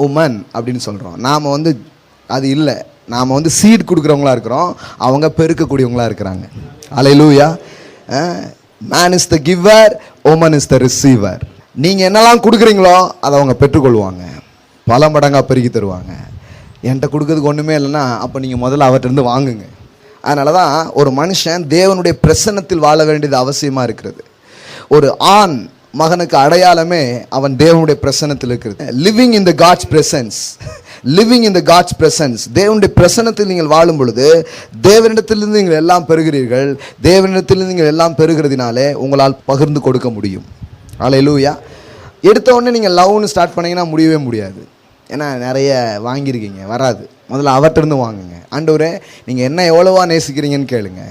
உமன் அப்படின்னு சொல்கிறோம். நாம் வந்து அது இல்லை, நாம் வந்து சீட் கொடுக்குறவங்களா இருக்கிறோம், அவங்க பெருக்கக்கூடியவங்களா இருக்கிறாங்க. Hallelujah. Man is the giver, woman is the receiver. நீங்கள் என்னெல்லாம் கொடுக்குறீங்களோ அதை அவங்க பெற்றுக்கொள்வாங்க, பல மடங்காக பெருக்கி தருவாங்க. என்கிட்ட கொடுக்கறதுக்கு ஒன்றுமே இல்லைன்னா அப்போ நீங்கள் முதல்ல அவர்கிட்ட வாங்குங்க. அதனால தான் ஒரு மனுஷன் தேவனுடைய பிரசன்னத்தில் வாழ வேண்டியது அவசியமாக இருக்கிறது. ஒரு ஆண் மகனுக்கு அடையாளமே அவன் தேவனுடைய பிரசன்னத்தில் இருக்கிறது. Living in the God's presence, living in the God's presence. தேவனுடைய பிரசன்னத்தில் நீங்கள் வாழும் பொழுது தேவனிடத்திலிருந்து நீங்கள் எல்லாம் பெறுகிறீர்கள். தேவனிடத்திலிருந்து நீங்கள் எல்லாம் பெறுகிறதுனாலே உங்களால் பகிர்ந்து கொடுக்க முடியும். அல்லேலூயா. எடுத்த உடனே நீங்கள் லவ்னு ஸ்டார்ட் பண்ணிங்கன்னா முடியவே முடியாது. ஏன்னா நிறைய வாங்கியிருக்கீங்க, வராது. முதல்ல அவர்கிட்டருந்து வாங்குங்க. ஆண்டவரே நீங்கள் என்ன எவ்வளோவா நேசிக்கிறீங்கன்னு கேளுங்க.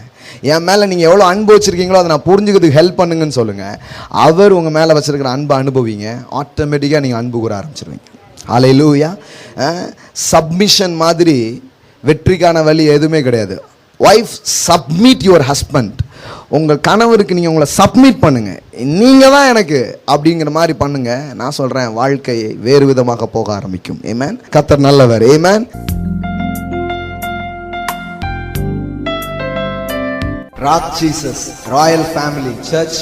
என் மேலே நீங்கள் எவ்வளோ அன்பு வச்சுருக்கீங்களோ அதை நான் புரிஞ்சுக்கிறதுக்கு ஹெல்ப் பண்ணுங்கன்னு சொல்லுங்கள். அவர் உங்கள் மேலே வச்சுருக்கிற அன்பை அனுபவிங்க. ஆட்டோமேட்டிக்காக நீங்கள் அன்பு கூற ஆரம்பிச்சிருவீங்க. அல்லேலூயா. சப்மிஷன் மாதிரி வெற்றிக்கான வழி எதுவுமே கிடையாது. Wife, submit your husband. உங்கள் கணவருக்கு நீங்கள் உங்களை சப்மிட் பண்ணுங்க. நீங்கள் தான் எனக்கு அப்படிங்கிற மாதிரி பண்ணுங்க. நான் சொல்கிறேன், வாழ்க்கையை வேறு விதமாக போக ஆரம்பிக்கும். ஆமென். கர்த்தர் நல்லவர். ஆமென். Rock Jesus Royal Family Church.